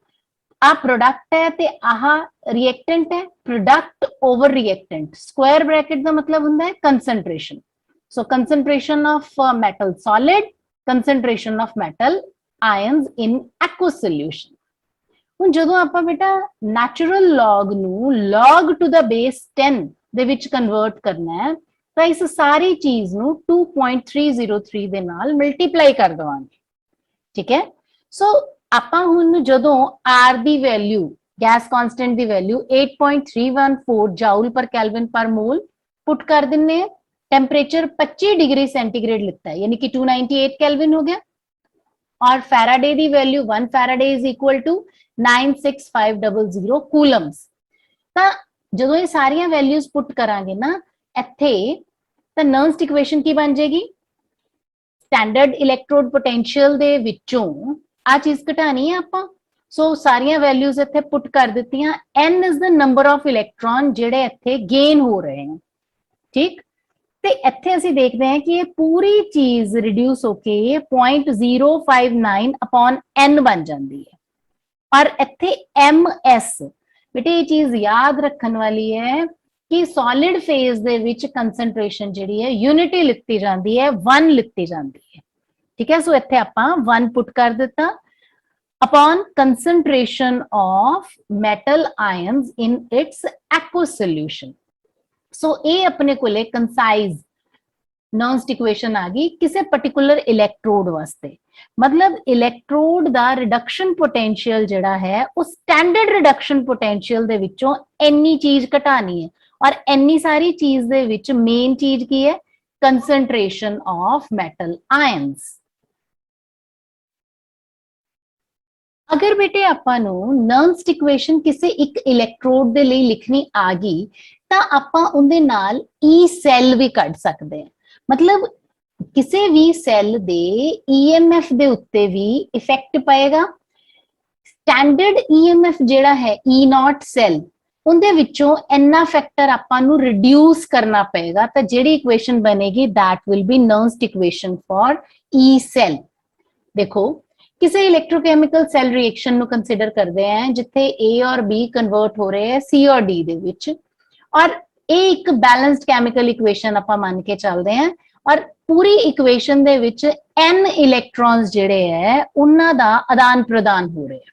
आ प्रोडक्ट है ते आहा रिएक्टेंट है, product over reactant, square bracket का मतलब हुंदा है concentration. So concentration of metal solid, concentration of metal ions in aqueous solution. हुण जदों आपां बेटा नेचुरल लॉग नू log टू द बेस 10 दे विच कन्वर्ट करना है तां इस सारी चीज नू 2.303 दे नाल मल्टीप्लाई कर दवांगे। ठीक है, सो ਆਪਾਂ ਹੁਣ ਜਦੋਂ R ਦੀ ਵੈਲਿਊ, ਗੈਸ ਕਾਂਸਟੈਂਟ ਦੀ ਵੈਲਿਊ 8.314 ਜਾਊਲ ਪਰ ਕੈਲਵਿਨ ਪਰ ਮੋਲ ਪੁੱਟ ਕਰ ਦਿੰਨੇ ਆ, ਟੈਂਪਰੇਚਰ 25 डिग्री सेंटीग्रेड लिखता है यानी कि 298 केल्विन हो गया, और Faraday the value 1 ਫੈਰਾਡੇ is equal to 96500 ਕੂਲਮਸ। ਤਾਂ ਜਦੋਂ ਇਹ ਸਾਰੀਆਂ ਵੈਲਿਊਜ਼ ਪੁੱਟ ਕਰਾਂਗੇ ਨਾ ਇੱਥੇ ਤਾਂ ਨਰਨਸਟ ਇਕੁਏਸ਼ਨ ਕੀ ਬਣ ਜਾਏਗੀ, ਸਟੈਂਡਰਡ ਇਲੈਕਟ੍ਰੋਡ ਪੋਟੈਂਸ਼ੀਅਲ ਦੇ ਵਿੱਚੋਂ आ चीज घटानी है आपां। सो सारियां वैल्यूज इत्थे पुट कर दित्तियां, n is the number of electron जेड़े इत्थे गेन हो रहे हैं। ठीक, ते इत्थे असीं देखदे हैं कि ये पूरी चीज रिड्यूस होके 0.059 अपॉन n बन जाती है। पर इत्थे ms बेटे ये चीज याद रखने वाली है कि सॉलिड फेज दे विच कंसंट्रेशन जिहड़ी है यूनिटी लिखी जाती है, 1 लिखी जाती है। ठीक है, सो इत्थे आपां 1 पुट कर दिता upon concentration of metal ions in its aqueous solution. So ये अपने कोले कंसाइज नर्नस्ट इक्वेशन आ गई किसी पर्टिकुलर इलेक्ट्रोड वास्ते। मतलब इलेक्ट्रोड दा रिडक्शन पोटेंशियल जिहड़ा है उस स्टैंडर्ड रिडक्शन पोटेंशियल दे विचों इन्नी चीज घटानी है, और इन्नी सारी चीज दे विच मेन चीज की है, कंसंट्रेशन ऑफ मेटल आयंस। अगर बेटे आपां नूं नर्नस्ट इक्वेशन किसी एक इलेक्ट्रोड दे लई लिखनी आ गई तां आपां उहदे नाल ई सैल भी कढ सकदे हैं। मतलब ਕਿਸੇ ਵੀ ਸੈੱਲ ਦੇ ਈਐਮਐਫ ਦੇ ਉੱਤੇ ਵੀ ਇਫੈਕਟ ਪਏਗਾ। ਸਟੈਂਡਰਡ ਈਐਮਐਫ ਜਿਹੜਾ ਹੈ ਈ ਨॉट ਸੈੱਲ, ਉਹਦੇ ਵਿੱਚੋਂ ਇੰਨਾ ਫੈਕਟਰ ਆਪਾਂ ਨੂੰ ਰਿਡਿਊਸ ਕਰਨਾ ਪਏਗਾ, ਤਾਂ ਜਿਹੜੀ ਇਕੁਏਸ਼ਨ ਬਣੇਗੀ that will be Nernst equation for E cell। ਦੇਖੋ ਕਿਸੇ ਇਲੈਕਟ੍ਰੋਕੈਮੀਕਲ ਸੈੱਲ ਰਿਐਕਸ਼ਨ ਨੂੰ ਕੰਸੀਡਰ ਕਰਦੇ ਆ ਜਿੱਥੇ A ਔਰ B ਕਨਵਰਟ ਹੋ ਰਹੇ ਹੈ C ਔਰ D ਦੇ ਵਿੱਚ, ਔਰ ਇਹ ਇੱਕ ਬੈਲੈਂਸਡ ਕੈਮੀਕਲ ਇਕੁਏਸ਼ਨ ਆਪਾਂ ਮੰਨ ਕੇ ਚੱਲਦੇ ਆ, ਔਰ ਪੂਰੀ ਇਕੁਏਸ਼ਨ ਦੇ ਵਿੱਚ n ਇਲੈਕਟ੍ਰॉन्स ਜਿਹੜੇ ਹੈ ਉਹਨਾਂ ਦਾ ਆਦਾਨ ਪ੍ਰਦਾਨ ਹੋ ਰਿਹਾ,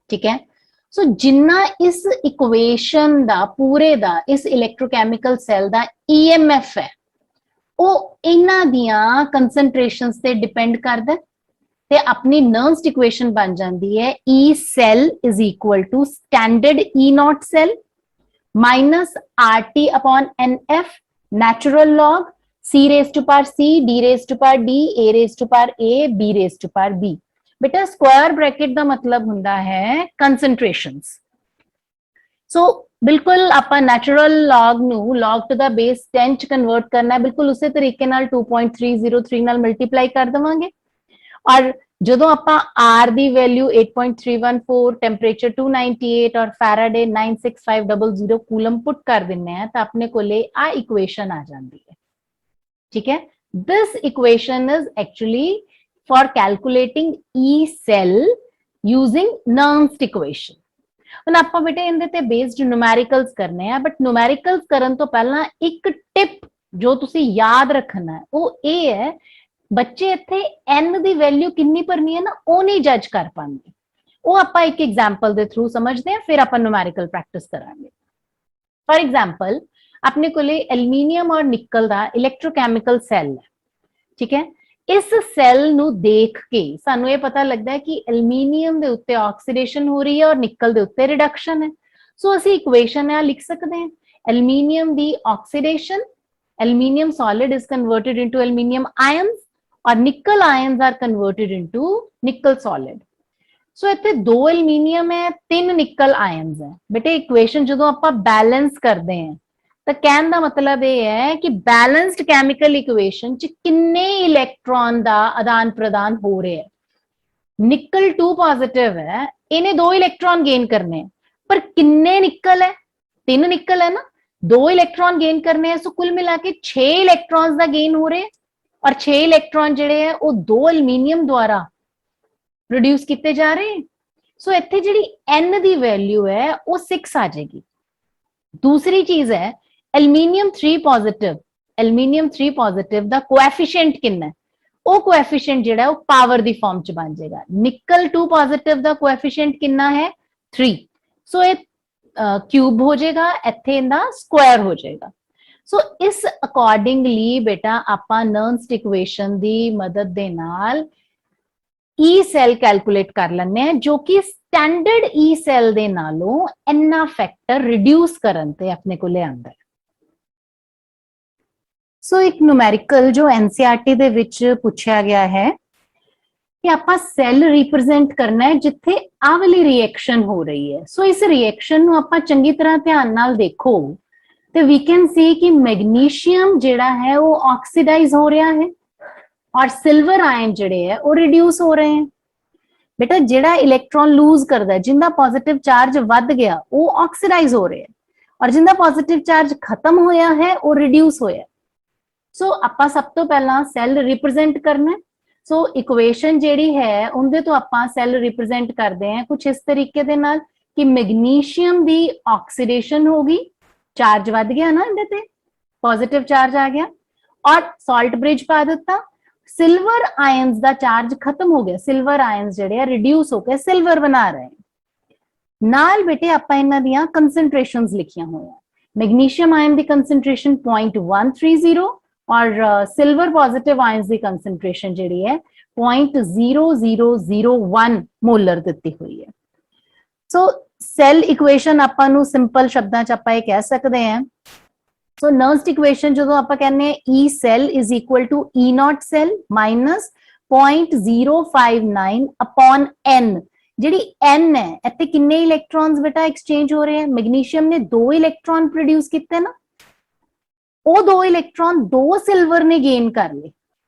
ਠੀਕ ਹੈ। ਸੋ ਜਿੰਨਾ ਇਸ ਇਕੁਏਸ਼ਨ ਦਾ ਪੂਰੇ ਦਾ ਇਸ ਇਲੈਕਟ੍ਰੋਕੈਮੀਕਲ ਸੈੱਲ ਦਾ EMF ਹੈ ਉਹ ਇਹਨਾਂ ਦੀਆਂ ਕੰਸੈਂਟ੍ਰੇਸ਼ਨਸ ਤੇ ਡਿਪੈਂਡ ਕਰਦਾ, ਤੇ ਆਪਣੀ ਨਰਸਟ ਇਕੁਏਸ਼ਨ ਬਣ ਜਾਂਦੀ ਹੈ E cell is equal to standard E naught cell minus RT upon NF natural log C raised to power C, D raised to power D, A raised to power A, B raised to power B। बेटा square bracket ਦਾ ਮਤਲਬ ਹੁੰਦਾ ਹੈ ਕੰਸੈਂਟ੍ਰੇਸ਼ਨਸ। ਸੋ ਬਿਲਕੁਲ ਆਪਾਂ natural log ਨੂੰ log to the base 10 ਚ convert ਕਰਨਾ ਹੈ, ਬਿਲਕੁਲ ਉਸੇ ਤਰੀਕੇ ਨਾਲ 2.303 ਨਾਲ ਮਲਟੀਪਲਾਈ ਕਰ ਦਵਾਂਗੇ, ਔਰ ਜਦੋਂ ਆਪਾਂ R ਦੀ ਵੈਲਿਊ 8.314, ਟੈਂਪਰੇਚਰ 298 ਔਰ ਫੈਰਾਡੇ 96500 ਕੂਲਮ ਪੁੱਟ ਕਰ ਦਿੰਨੇ ਆ ਤਾਂ ਆਪਣੇ ਕੋਲੇ ਆ ਇਕੁਏਸ਼ਨ ਆ ਜਾਂਦੀ ਹੈ, ਠੀਕ ਹੈ। This equation is actually for calculating E cell using Nernst equation। ਹੁਣ ਆਪਾਂ ਬੇਟੇ ਇਹਦੇ ਤੇ ਬੇਸਡ ਨੂਮੈਰੀਕਲਸ ਕਰਨੇ ਆ, ਬਟ ਨੂਮੈਰੀਕਲਸ ਕਰਨ ਤੋਂ ਪਹਿਲਾਂ ਇੱਕ ਟਿਪ ਜੋ ਤੁਸੀਂ ਯਾਦ ਰੱਖਣਾ ਹੈ ਉਹ ਇਹ ਹੈ, ਬੱਚੇ ਇੱਥੇ n ਦੀ ਵੈਲਿਊ ਕਿੰਨੀ ਭਰਨੀ ਹੈ ਨਾ ਉਹ ਨਹੀਂ ਜੱਜ ਕਰ ਪਾਉਂਦੇ, ਉਹ ਆਪਾਂ ਇੱਕ ਐਗਜ਼ਾਮਪਲ ਦੇ ਥਰੂ ਸਮਝਦੇ ਆ, ਫਿਰ ਆਪਾਂ ਨੂਮੈਰੀਕਲ ਪ੍ਰੈਕਟਿਸ ਕਰਾਂਗੇ। ਫॉर एग्जांपल ਆਪਣੇ ਕੋਲੇ ਐਲੂਮੀਨੀਅਮ ਔਰ ਨਿਕਲ ਦਾ ਇਲੈਕਟ੍ਰੋਕੈਮੀਕਲ ਸੈੱਲ ਹੈ, ਠੀਕ ਹੈ। ਇਸ ਸੈੱਲ ਨੂੰ ਦੇਖ ਕੇ ਸਾਨੂੰ ਇਹ ਪਤਾ ਲੱਗਦਾ ਹੈ ਕਿ ਐਲੂਮੀਨੀਅਮ ਦੇ ਉੱਤੇ ਆਕਸੀਡੇਸ਼ਨ ਹੋ ਰਹੀ ਹੈ ਔਰ ਨਿਕਲ ਦੇ ਉੱਤੇ ਰਿਡਕਸ਼ਨ ਹੈ। ਸੋ ਅਸੀਂ ਇਕੁਏਸ਼ਨ ਇਹ ਲਿਖ ਸਕਦੇ ਹਾਂ, aluminium the oxidation, aluminium solid is converted into aluminium ions ਔਰ ਨਿਕਲ ਆਇਨਸ ਆਰ ਕਨਵਰਟਡ ਇਨਟੂ ਨਿਕਲ ਸੋਲਿਡ। ਸੋ ਇੱਥੇ 2 ਐਲੂਮੀਨੀਅਮ ਹੈ, 3 ਨਿਕਲ ਆਇਨਸ ਹੈ। ਬੇਟੇ ਇਕੁਏਸ਼ਨ ਜਦੋਂ ਆਪਾਂ ਬੈਲੈਂਸ ਕਰਦੇ ਹਾਂ ਤਾਂ ਕਹਿਣ ਦਾ ਮਤਲਬ ਇਹ ਹੈ ਕਿ ਬੈਲੈਂਸਡ ਕੈਮੀਕਲ ਇਕੁਏਸ਼ਨ ਚ ਕਿੰਨੇ ਇਲੈਕਟ੍ਰॉन ਦਾ ਆਦਾਨ ਪ੍ਰਦਾਨ ਹੋ ਰਿਹਾ ਹੈ। ਨਿਕਲ 2 ਪੋਜ਼ਿਟਿਵ ਹੈ, ਇਹਨੇ 2 ਇਲੈਕਟ੍ਰॉन ਗੇਨ ਕਰਨੇ, ਪਰ ਕਿੰਨੇ ਨਿਕਲ ਹੈ? 3 ਨਿਕਲ ਹੈ ਨਾ, 2 ਇਲੈਕਟ੍ਰॉन ਗੇਨ ਕਰਨੇ ਹੈ, ਸੋ ਕੁੱਲ ਮਿਲਾ ਕੇ 6 ਇਲੈਕਟ੍ਰॉन्स ਦਾ ਗੇਨ ਹੋ ਰਿਹਾ, ਔਰ 6 ਇਲੈਕਟ੍ਰॉन ਜਿਹੜੇ ਹੈ ਉਹ 2 ਐਲੂਮੀਨੀਅਮ ਦੁਆਰਾ ਪ੍ਰੋਡਿਊਸ ਕੀਤੇ ਜਾ ਰਹੇ। ਸੋ ਇੱਥੇ ਜਿਹੜੀ n ਦੀ ਵੈਲਿਊ ਹੈ ਉਹ 6 ਆ ਜਾਏਗੀ। ਦੂਸਰੀ ਚੀਜ਼ ਹੈ ਐਲੂਮੀਨੀਅਮ 3 ਪੋਜ਼ਿਟਿਵ, ਐਲੂਮੀਨੀਅਮ 3 ਪੋਜ਼ਿਟਿਵ ਦਾ ਕੋਐਫੀਸ਼ੀਐਂਟ ਕਿੰਨਾ ਹੈ? ਉਹ ਕੋਐਫੀਸ਼ੀਐਂਟ ਜਿਹੜਾ ਉਹ ਪਾਵਰ ਦੀ ਫਾਰਮ ਚ ਬਣ ਜਾਏਗਾ। ਨਿਕਲ 2 ਪੋਜ਼ਿਟਿਵ ਦਾ ਕੋਐਫੀਸ਼ੀਐਂਟ ਕਿੰਨਾ ਹੈ? 3। ਸੋ ਇਹ ਕਿਊਬ ਹੋ ਜਾਏਗਾ, ਇੱਥੇ ਇਹਦਾ ਸਕੁਆਇਰ ਹੋ ਜਾਏਗਾ। ਸੋ ਇਸ ਅਕੋਰਡਿੰਗਲੀ ਬੇਟਾ ਆਪਾਂ ਨਰਸਟ ਇਕੁਏਸ਼ਨ ਦੀ ਮਦਦ ਦੇ ਨਾਲ E cell ਕੈਲਕੂਲੇਟ ਕਰ ਲੈਂਦੇ ਆ, ਜੋ ਕਿ ਸਟੈਂਡਰਡ E cell ਦੇ ਨਾਲੋਂ ਇੰਨਾ ਫੈਕਟਰ ਰਿਡਿਊਸ ਕਰਨ ਤੇ ਆਪਣੇ ਕੋਲੇ ਆਉਂਦਾ ਹੈ। ਸੋ ਇੱਕ ਨੂਮੈਰੀਕਲ ਜੋ NCERT ਦੇ ਵਿੱਚ ਪੁੱਛਿਆ ਗਿਆ ਹੈ ਕਿ ਆਪਾਂ ਸੈੱਲ ਰਿਪਰੈਜ਼ੈਂਟ ਕਰਨਾ ਹੈ ਜਿੱਥੇ ਆਹ ਵਾਲੀ ਰਿਐਕਸ਼ਨ ਹੋ ਰਹੀ ਹੈ। ਸੋ ਇਸ ਰਿਐਕਸ਼ਨ ਨੂੰ ਆਪਾਂ ਚੰਗੀ ਤਰ੍ਹਾਂ ਧਿਆਨ ਨਾਲ ਦੇਖੋ ਤੇ ਵੀ ਕੈਨ ਸੀ ਕਿ ਮੈਗਨੀਸ਼ੀਅਮ ਜਿਹੜਾ ਹੈ ਉਹ ਆਕਸੀਡਾਈਜ਼ ਹੋ ਰਿਹਾ ਹੈ ਔਰ ਸਿਲਵਰ ਆਇਨ ਜਿਹੜੇ ਹੈ ਉਹ ਰਿਡਿਊਸ ਹੋ ਰਹੇ हैं। बेटा ਜਿਹੜਾ ਇਲੈਕਟ੍ਰॉन ਲੂਜ਼ ਕਰਦਾ, ਜਿੰਦਾ ਪੋਜ਼ਿਟਿਵ ਚਾਰਜ ਵੱਧ ਗਿਆ ਉਹ ਆਕਸੀਡਾਈਜ਼ ਹੋ ਰਿਹਾ, ਔਰ ਜਿੰਦਾ ਪੋਜ਼ਿਟਿਵ ਚਾਰਜ ਖਤਮ ਹੋਇਆ ਹੈ ਉਹ ਰਿਡਿਊਸ ਹੋਇਆ। ਸੋ ਆਪਾਂ ਸਭ ਤੋਂ ਪਹਿਲਾਂ ਸੈੱਲ ਰਿਪਰੈਜ਼ੈਂਟ ਕਰਨਾ। ਸੋ ਇਕੁਏਸ਼ਨ ਜਿਹੜੀ ਹੈ ਉਹਦੇ ਤੋਂ ਆਪਾਂ ਸੈੱਲ ਰਿਪਰੈਜ਼ੈਂਟ ਕਰਦੇ ਹਾਂ ਕੁਝ ਇਸ ਤਰੀਕੇ ਦੇ ਨਾਲ ਕਿ ਮੈਗਨੀਸ਼ੀਅਮ ਦੀ ਆਕਸੀਡੇਸ਼ਨ ਹੋ ਗਈ, ਚਾਰਜ ਵੱਧ ਗਿਆ ਨਾ ਇਹਦੇ ਤੇ, ਪੋਜ਼ਿਟਿਵ ਚਾਰਜ ਆ ਗਿਆ, ਔਰ ਸਾਲਟ ਬ੍ਰਿਜ ਪਾ ਦਿੱਤਾ। सिल्वर आयंस ਦਾ ਚਾਰਜ ਖਤਮ ਹੋ ਗਿਆ, ਸਿਲਵਰ ਆਇਨਸ ਜਿਹੜੇ ਆ ਰਿਡਿਊਸ ਹੋ ਕੇ ਸਿਲਵਰ ਬਣਾ ਰਹੇ। ਨਾਲ ਬੇਟੇ ਆਪਾਂ ਇਹਨਾਂ ਦੀਆਂ ਕਨਸੈਂਟ੍ਰੇਸ਼ਨਸ ਲਿਖੀਆਂ ਹੋਈਆਂ। ਮੈਗਨੀਸ਼ੀਅਮ ਆਇਨ ਦੀ ਕਨਸੈਂਟ੍ਰੇਸ਼ਨ 0.130 ਔਰ ਸਿਲਵਰ ਪੋਜ਼ਿਟਿਵ ਆਇਨਸ ਦੀ ਕਨਸੈਂਟ੍ਰੇਸ਼ਨ ਜਿਹੜੀ ਹੈ 0.0001 ਮੋਲਰ ਦਿੱਤੀ ਹੋਈ ਹੈ। ਸੋ ਸੈੱਲ ਇਕੁਏਸ਼ਨ ਆਪਾਂ ਨੂੰ ਸਿੰਪਲ ਸ਼ਬਦਾਂ ਚ ਆਪਾਂ ਇਹ ਕਹਿ ਸਕਦੇ ਹਾਂ। So Nernst equation ਜਦੋਂ ਆਪਾਂ ਕਹਿੰਦੇ ਆ E cell is equal to E naught cell minus 0.059 upon N। ਜਿਹੜੀ N ਹੈ ਇੱਥੇ ਕਿੰਨੇ ਇਲੈਕਟ੍ਰॉन्स ਬੇਟਾ ਐਕਸਚੇਂਜ ਹੋ ਰਹੇ ਹੈ? ਮੈਗਨੀਸ਼ੀਅਮ ਨੇ 2 ਇਲੈਕਟ੍ਰॉन ਪ੍ਰੋਡਿਊਸ ਕੀਤੇ ਨਾ, ਉਹ 2 ਇਲੈਕਟ੍ਰॉन 2 ਸਿਲਵਰ ਨੇ ਗੇਨ ਕਰ ਲਏ।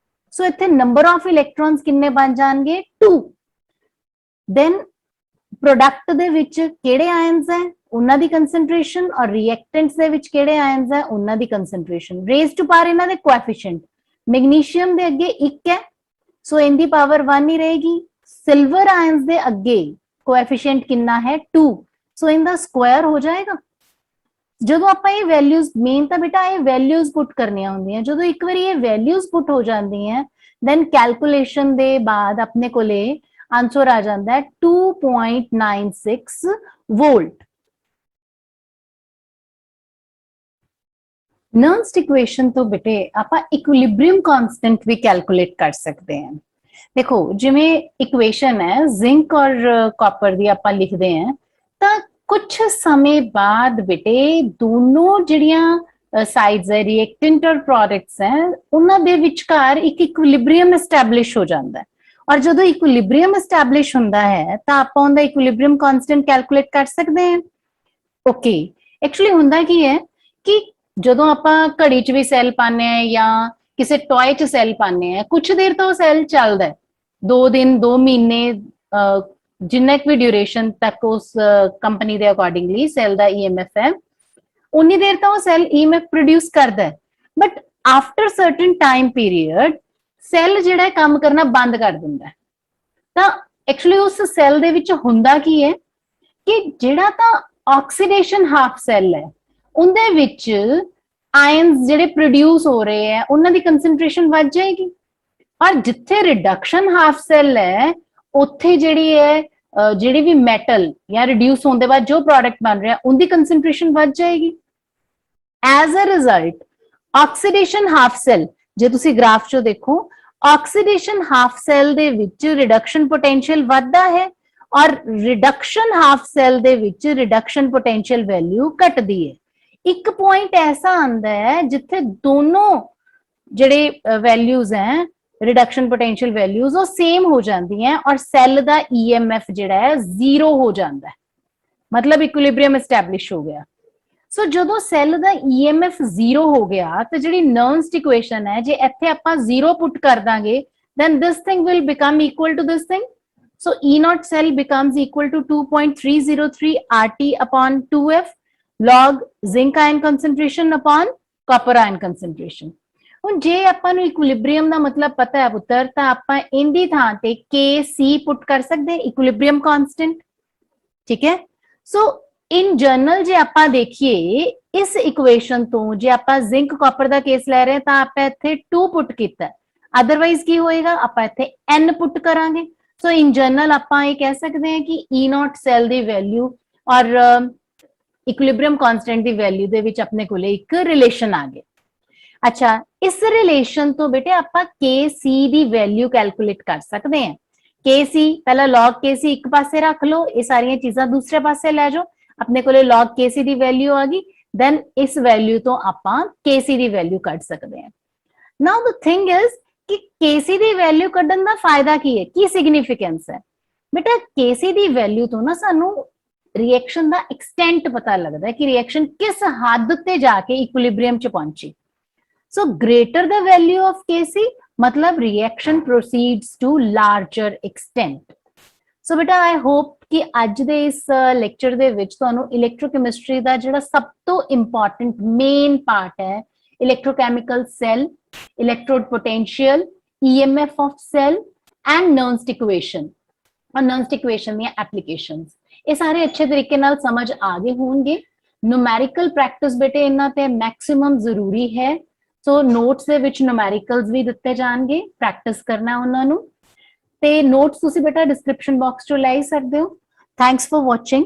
ਸੋ ਇੱਥੇ ਨੰਬਰ ਆਫ ਇਲੈਕਟ੍ਰॉन्स ਕਿੰਨੇ ਬਣ ਜਾਣਗੇ 2। ਦੈਨ ਪ੍ਰੋਡਕਟ ਦੇ ਵਿੱਚ ਕਿਹੜੇ ਆਇਨਸ ਹੈ ਉਹਨਾਂ ਦੀ ਕੰਸੈਂਟ੍ਰੇਸ਼ਨ, ਔਰ ਰਿਐਕਟੈਂਟਸ ਦੇ ਵਿੱਚ ਕਿਹੜੇ ਆਇਨਸ ਹੈ ਉਹਨਾਂ ਦੀ ਕੰਸੈਂਟ੍ਰੇਸ਼ਨ। ਰੇਜ਼ ਟੂ ਪਾਵਰ ਇਹਨਾਂ ਦੇ ਕੋਐਫੀਸ਼ੀਐਂਟ, ਮੈਗਨੀਸ਼ੀਅਮ ਦੇ ਅੱਗੇ 1 ਹੈ ਸੋ ਇਹਦੀ ਪਾਵਰ 1 ਹੀ ਰਹੇਗੀ। ਸਿਲਵਰ ਆਇਨਸ ਦੇ ਅੱਗੇ ਕੋਐਫੀਸ਼ੀਐਂਟ ਕਿੰਨਾ ਹੈ 2 ਸੋ ਇਹਦਾ ਸਕੁਆਇਰ ਹੋ ਜਾਏਗਾ। ਜਦੋਂ ਆਪਾਂ ਇਹ ਵੈਲਿਊਜ਼, ਮੇਨ ਤਾਂ ਬੇਟਾ ਇਹ ਵੈਲਿਊਜ਼ ਪੁੱਟ ਕਰਨੀਆਂ ਹੁੰਦੀਆਂ, ਜਦੋਂ ਇੱਕ ਵਾਰੀ ਇਹ ਵੈਲਿਊਜ਼ ਪੁੱਟ ਹੋ ਜਾਂਦੀਆਂ ਦੈਨ ਕੈਲਕੂਲੇਸ਼ਨ ਦੇ ਬਾਅਦ ਆਪਣੇ ਕੋਲੇ ਆਂਸਰ ਆ ਜਾਂਦਾ ਹੈ 2.96 ਵੋਲਟ। ਨਰਸਟ ਇਕੁਏਸ਼ਨ ਤੋਂ ਬੇਟੇ ਆਪਾਂ ਇਕੁਇਲਿਬ੍ਰੀਅਮ ਕਾਂਸਟੈਂਟ ਵੀ ਕੈਲਕੂਲੇਟ ਕਰ ਸਕਦੇ ਹਾਂ। ਦੇਖੋ ਜਿਵੇਂ ਇਕੁਏਸ਼ਨ ਹੈ ਜ਼ਿੰਕ ਔਰ ਕਾਪਰ ਦੀ ਆਪਾਂ ਲਿਖਦੇ ਹਾਂ ਤਾਂ ਕੁछ समय बाद बेटे दोनों ਜਿਹੜੀਆਂ ਸਾਈਡਸ ਹੈ ਰਿਐਕਟੈਂਟ ਔਰ ਪ੍ਰੋਡਕਟਸ ਹੈ ਉਹਨਾਂ ਦੇ ਵਿਚਕਾਰ ਇੱਕ ਇਕੁਇਲਿਬ੍ਰੀਅਮ ਐਸਟੈਬਲਿਸ਼ ਹੋ ਜਾਂਦਾ ਹੈ। ਔਰ ਜਦੋਂ ਇਕੁਇਲਿਬ੍ਰੀਅਮ ਐਸਟੈਬਲਿਸ਼ ਹੁੰਦਾ ਹੈ ਤਾਂ ਆਪਾਂ ਉਹਦਾ ਇਕੁਇਲਿਬ੍ਰੀਅਮ ਕਾਂਸਟੈਂਟ ਕੈਲਕੂਲੇਟ ਕਰ ਸਕਦੇ ਹਾਂ। ਓਕੇ, ਐਕਚੁਅਲੀ ਹੁੰਦਾ ਕੀ ਹੈ ਕਿ ਜਦੋਂ ਆਪਾਂ ਘੜੀ 'ਚ ਵੀ ਸੈੱਲ ਪਾਉਂਦੇ ਆ ਜਾਂ ਕਿਸੇ ਟॉय 'ਚ ਸੈੱਲ ਪਾਉਂਦੇ ਆ ਕੁਛ ਦੇਰ ਤਾਂ ਉਹ ਸੈੱਲ ਚੱਲਦਾ ਹੈ 2 ਦਿਨ 2 ਮਹੀਨੇ ਜਿੰਨਾ ਵੀ ਡਿਊਰੇਸ਼ਨ ਤੱਕ ਉਸ ਕੰਪਨੀ ਦੇ ਅਕੋਰਡਿੰਗਲੀ ਸੈੱਲ ਦਾ ਈਐਮਐਫ ਹੈ ਉਨੀ ਦੇਰ ਤਾਂ ਉਹ ਸੈੱਲ ਈਐਮਐਫ ਪ੍ਰੋਡਿਊਸ ਕਰਦਾ ਹੈ। But after certain time period cell ਜਿਹੜਾ ਕੰਮ ਕਰਨਾ ਬੰਦ ਕਰ ਦਿੰਦਾ ਹੈ। ਤਾਂ ਐਕਚੁਅਲੀ ਉਸ ਸੈੱਲ ਦੇ ਵਿੱਚ ਹੁੰਦਾ ਕੀ ਹੈ ਕਿ ਜਿਹੜਾ ਤਾਂ ਆਕਸੀਡੇਸ਼ਨ ਹਾਫ ਸੈੱਲ ਹੈ ਉਹਦੇ ਵਿੱਚ ਆਇਨਸ ਜਿਹੜੇ ਪ੍ਰੋਡਿਊਸ ਹੋ ਰਹੇ ਹੈ ਉਹਨਾਂ ਦੀ ਕੰਸੈਂਟ੍ਰੇਸ਼ਨ ਵੱਧ ਜਾਏਗੀ। ਔਰ ਜਿੱਥੇ ਰਿਡਕਸ਼ਨ ਹਾਫ ਸੈੱਲ ਹੈ ਉੱਥੇ ਜਿਹੜੀ ਹੈ ਜਿਹੜੀ ਵੀ ਮੈਟਲ ਜਾਂ ਰਿਡਿਊਸ ਹੋਣ ਦੇ ਬਾਅਦ ਜੋ ਪ੍ਰੋਡਕਟ ਬਣ ਰਿਹਾ ਉਹਦੀ ਕੰਸੈਂਟ੍ਰੇਸ਼ਨ ਵੱਧ ਜਾਏਗੀ। As a result oxidation half cell, ਜੇ ਤੁਸੀਂ ਗ੍ਰਾਫ 'ਚੋਂ ਦੇਖੋ ਆਕਸੀਡੇਸ਼ਨ ਹਾਫ ਸੈੱਲ ਦੇ ਵਿੱਚ ਰਿਡਕਸ਼ਨ ਪੋਟੈਂਸ਼ੀਅਲ ਵੱਧਦਾ ਹੈ ਔਰ ਰਿਡਕਸ਼ਨ ਹਾਫ ਸੈੱਲ ਦੇ ਵਿੱਚ ਰਿਡਕਸ਼ਨ ਪੋਟੈਂਸ਼ੀਅਲ ਵੈਲਿਊ ਘਟਦੀ ਹੈ। ਇੱਕ ਪੁਆਇੰਟ ਐਸਾ ਆਂਦਾ ਹੈ ਜਿੱਥੇ ਦੋਨੋਂ ਜਿਹੜੇ ਵੈਲਿਊਜ਼ ਹੈ रिडक्शन पोटेंशियल वैल्यूज वो सेम हो जाती हैं और सेल का ईएमएफ जिहड़ा है 0 हो जाता है, मतलब इक्विलिब्रियम एस्टैब्लिश हो गया। सो जो सेल का ईएमएफ 0 हो गया तो जिहड़ी नर्न्स्ट इक्वेशन है जे इत्थे आपां 0 पुट कर Dange then this thing will become equal to this thing. So E naught cell becomes equal to 2.303 RT upon 2F log zinc ion concentration upon copper ion concentration. ਹੁਣ ਜੇ ਆਪਾਂ ਨੂੰ ਇਕੁਇਲਿਬ੍ਰੀਅਮ ਦਾ ਮਤਲਬ ਪਤਾ ਹੈ ਪੁੱਤਰ ਤਾਂ ਆਪਾਂ ਇਹਦੀ ਥਾਂ ਤੇ KC ਪੁੱਟ ਕਰ ਸਕਦੇ ਇਕੁਇਲਿਬ੍ਰੀਅਮ ਕਾਂਸਟੈਂਟ। ਠੀਕ ਹੈ, ਸੋ ਇਨ ਜਨਰਲ ਜੇ ਆਪਾਂ ਦੇਖੀਏ ਇਸ ਇਕੁਏਸ਼ਨ ਤੋਂ ਜੇ ਆਪਾਂ ਜ਼ਿੰਕ ਕਾਪਰ ਦਾ ਕੇਸ ਲੈ ਰਹੇ ਤਾਂ ਆਪਾਂ ਇੱਥੇ 2 ਪੁੱਟ ਕੀਤਾ, ਅਦਰਵਾਈਜ਼ ਕੀ ਹੋਏਗਾ ਆਪਾਂ ਇੱਥੇ N ਪੁੱਟ ਕਰਾਂਗੇ। ਸੋ ਇਨ ਜਨਰਲ ਆਪਾਂ ਇਹ ਕਹਿ ਸਕਦੇ ਹਾਂ ਕਿ E naught ਸੈੱਲ ਦੀ ਵੈਲਿਊ ਔਰ ਇਕੁਇਲਿਬ੍ਰੀਅਮ ਕਾਂਸਟੈਂਟ ਦੀ ਵੈਲਿਊ ਦੇ ਵਿੱਚ ਆਪਣੇ ਕੋਲੇ ਇੱਕ ਰਿਲੇਸ਼ਨ ਆ ਗਿਆ। अच्छा, इस रिलेशन तो बेटे आप KC दी वैल्यू कैलकुलेट कर सकते हैं। KC पहला log KC एक पासे रख लो, ये सारी चीज़ां दूसरे पासे ले जाओ, अपने को log KC दी वैल्यू आ गई, देन इस वैल्यू तो आप KC दी वैल्यू कट सकते हैं। नाउ द थिंग इज कि KC दी वैल्यू कड्डन दा फायदा की है, की सिग्निफिकेंस है बेटा। KC दी वैल्यू तो ना सानू रिएक्शन दा एक्सटेंट पता लगता है कि रिएक्शन किस हद ते जाके इक्विलिब्रियम च पहुंची। So greater the value of Kc मतलब reaction proceeds to larger extent. So बेटा I hope कि आज दे इस lecture दे विच तुहानू electrochemistry दा जिहड़ा सब तो important main part है electrochemical cell, electrode potential, EMF of cell and Nernst equation और Nernst equation दी applications ये सारे अच्छे तरीके नाल समझ आ गए होंगे। numerical practice बेटे इन्हां ते maximum जरूरी है। सो नोट्स ਦੇ ਵਿੱਚ ਨੂਮੈਰੀਕਲਸ ਵੀ ਦਿੱਤੇ ਜਾਣਗੇ, ਪ੍ਰੈਕਟਿਸ ਕਰਨਾ ਉਹਨਾਂ ਨੂੰ, ਤੇ ਨੋਟਸ ਤੁਸੀਂ ਬੇਟਾ ਡਿਸਕ੍ਰਿਪਸ਼ਨ ਬਾਕਸ ਚੋਂ ਲੈ ਸਕਦੇ ਹੋ। Thanks for watching.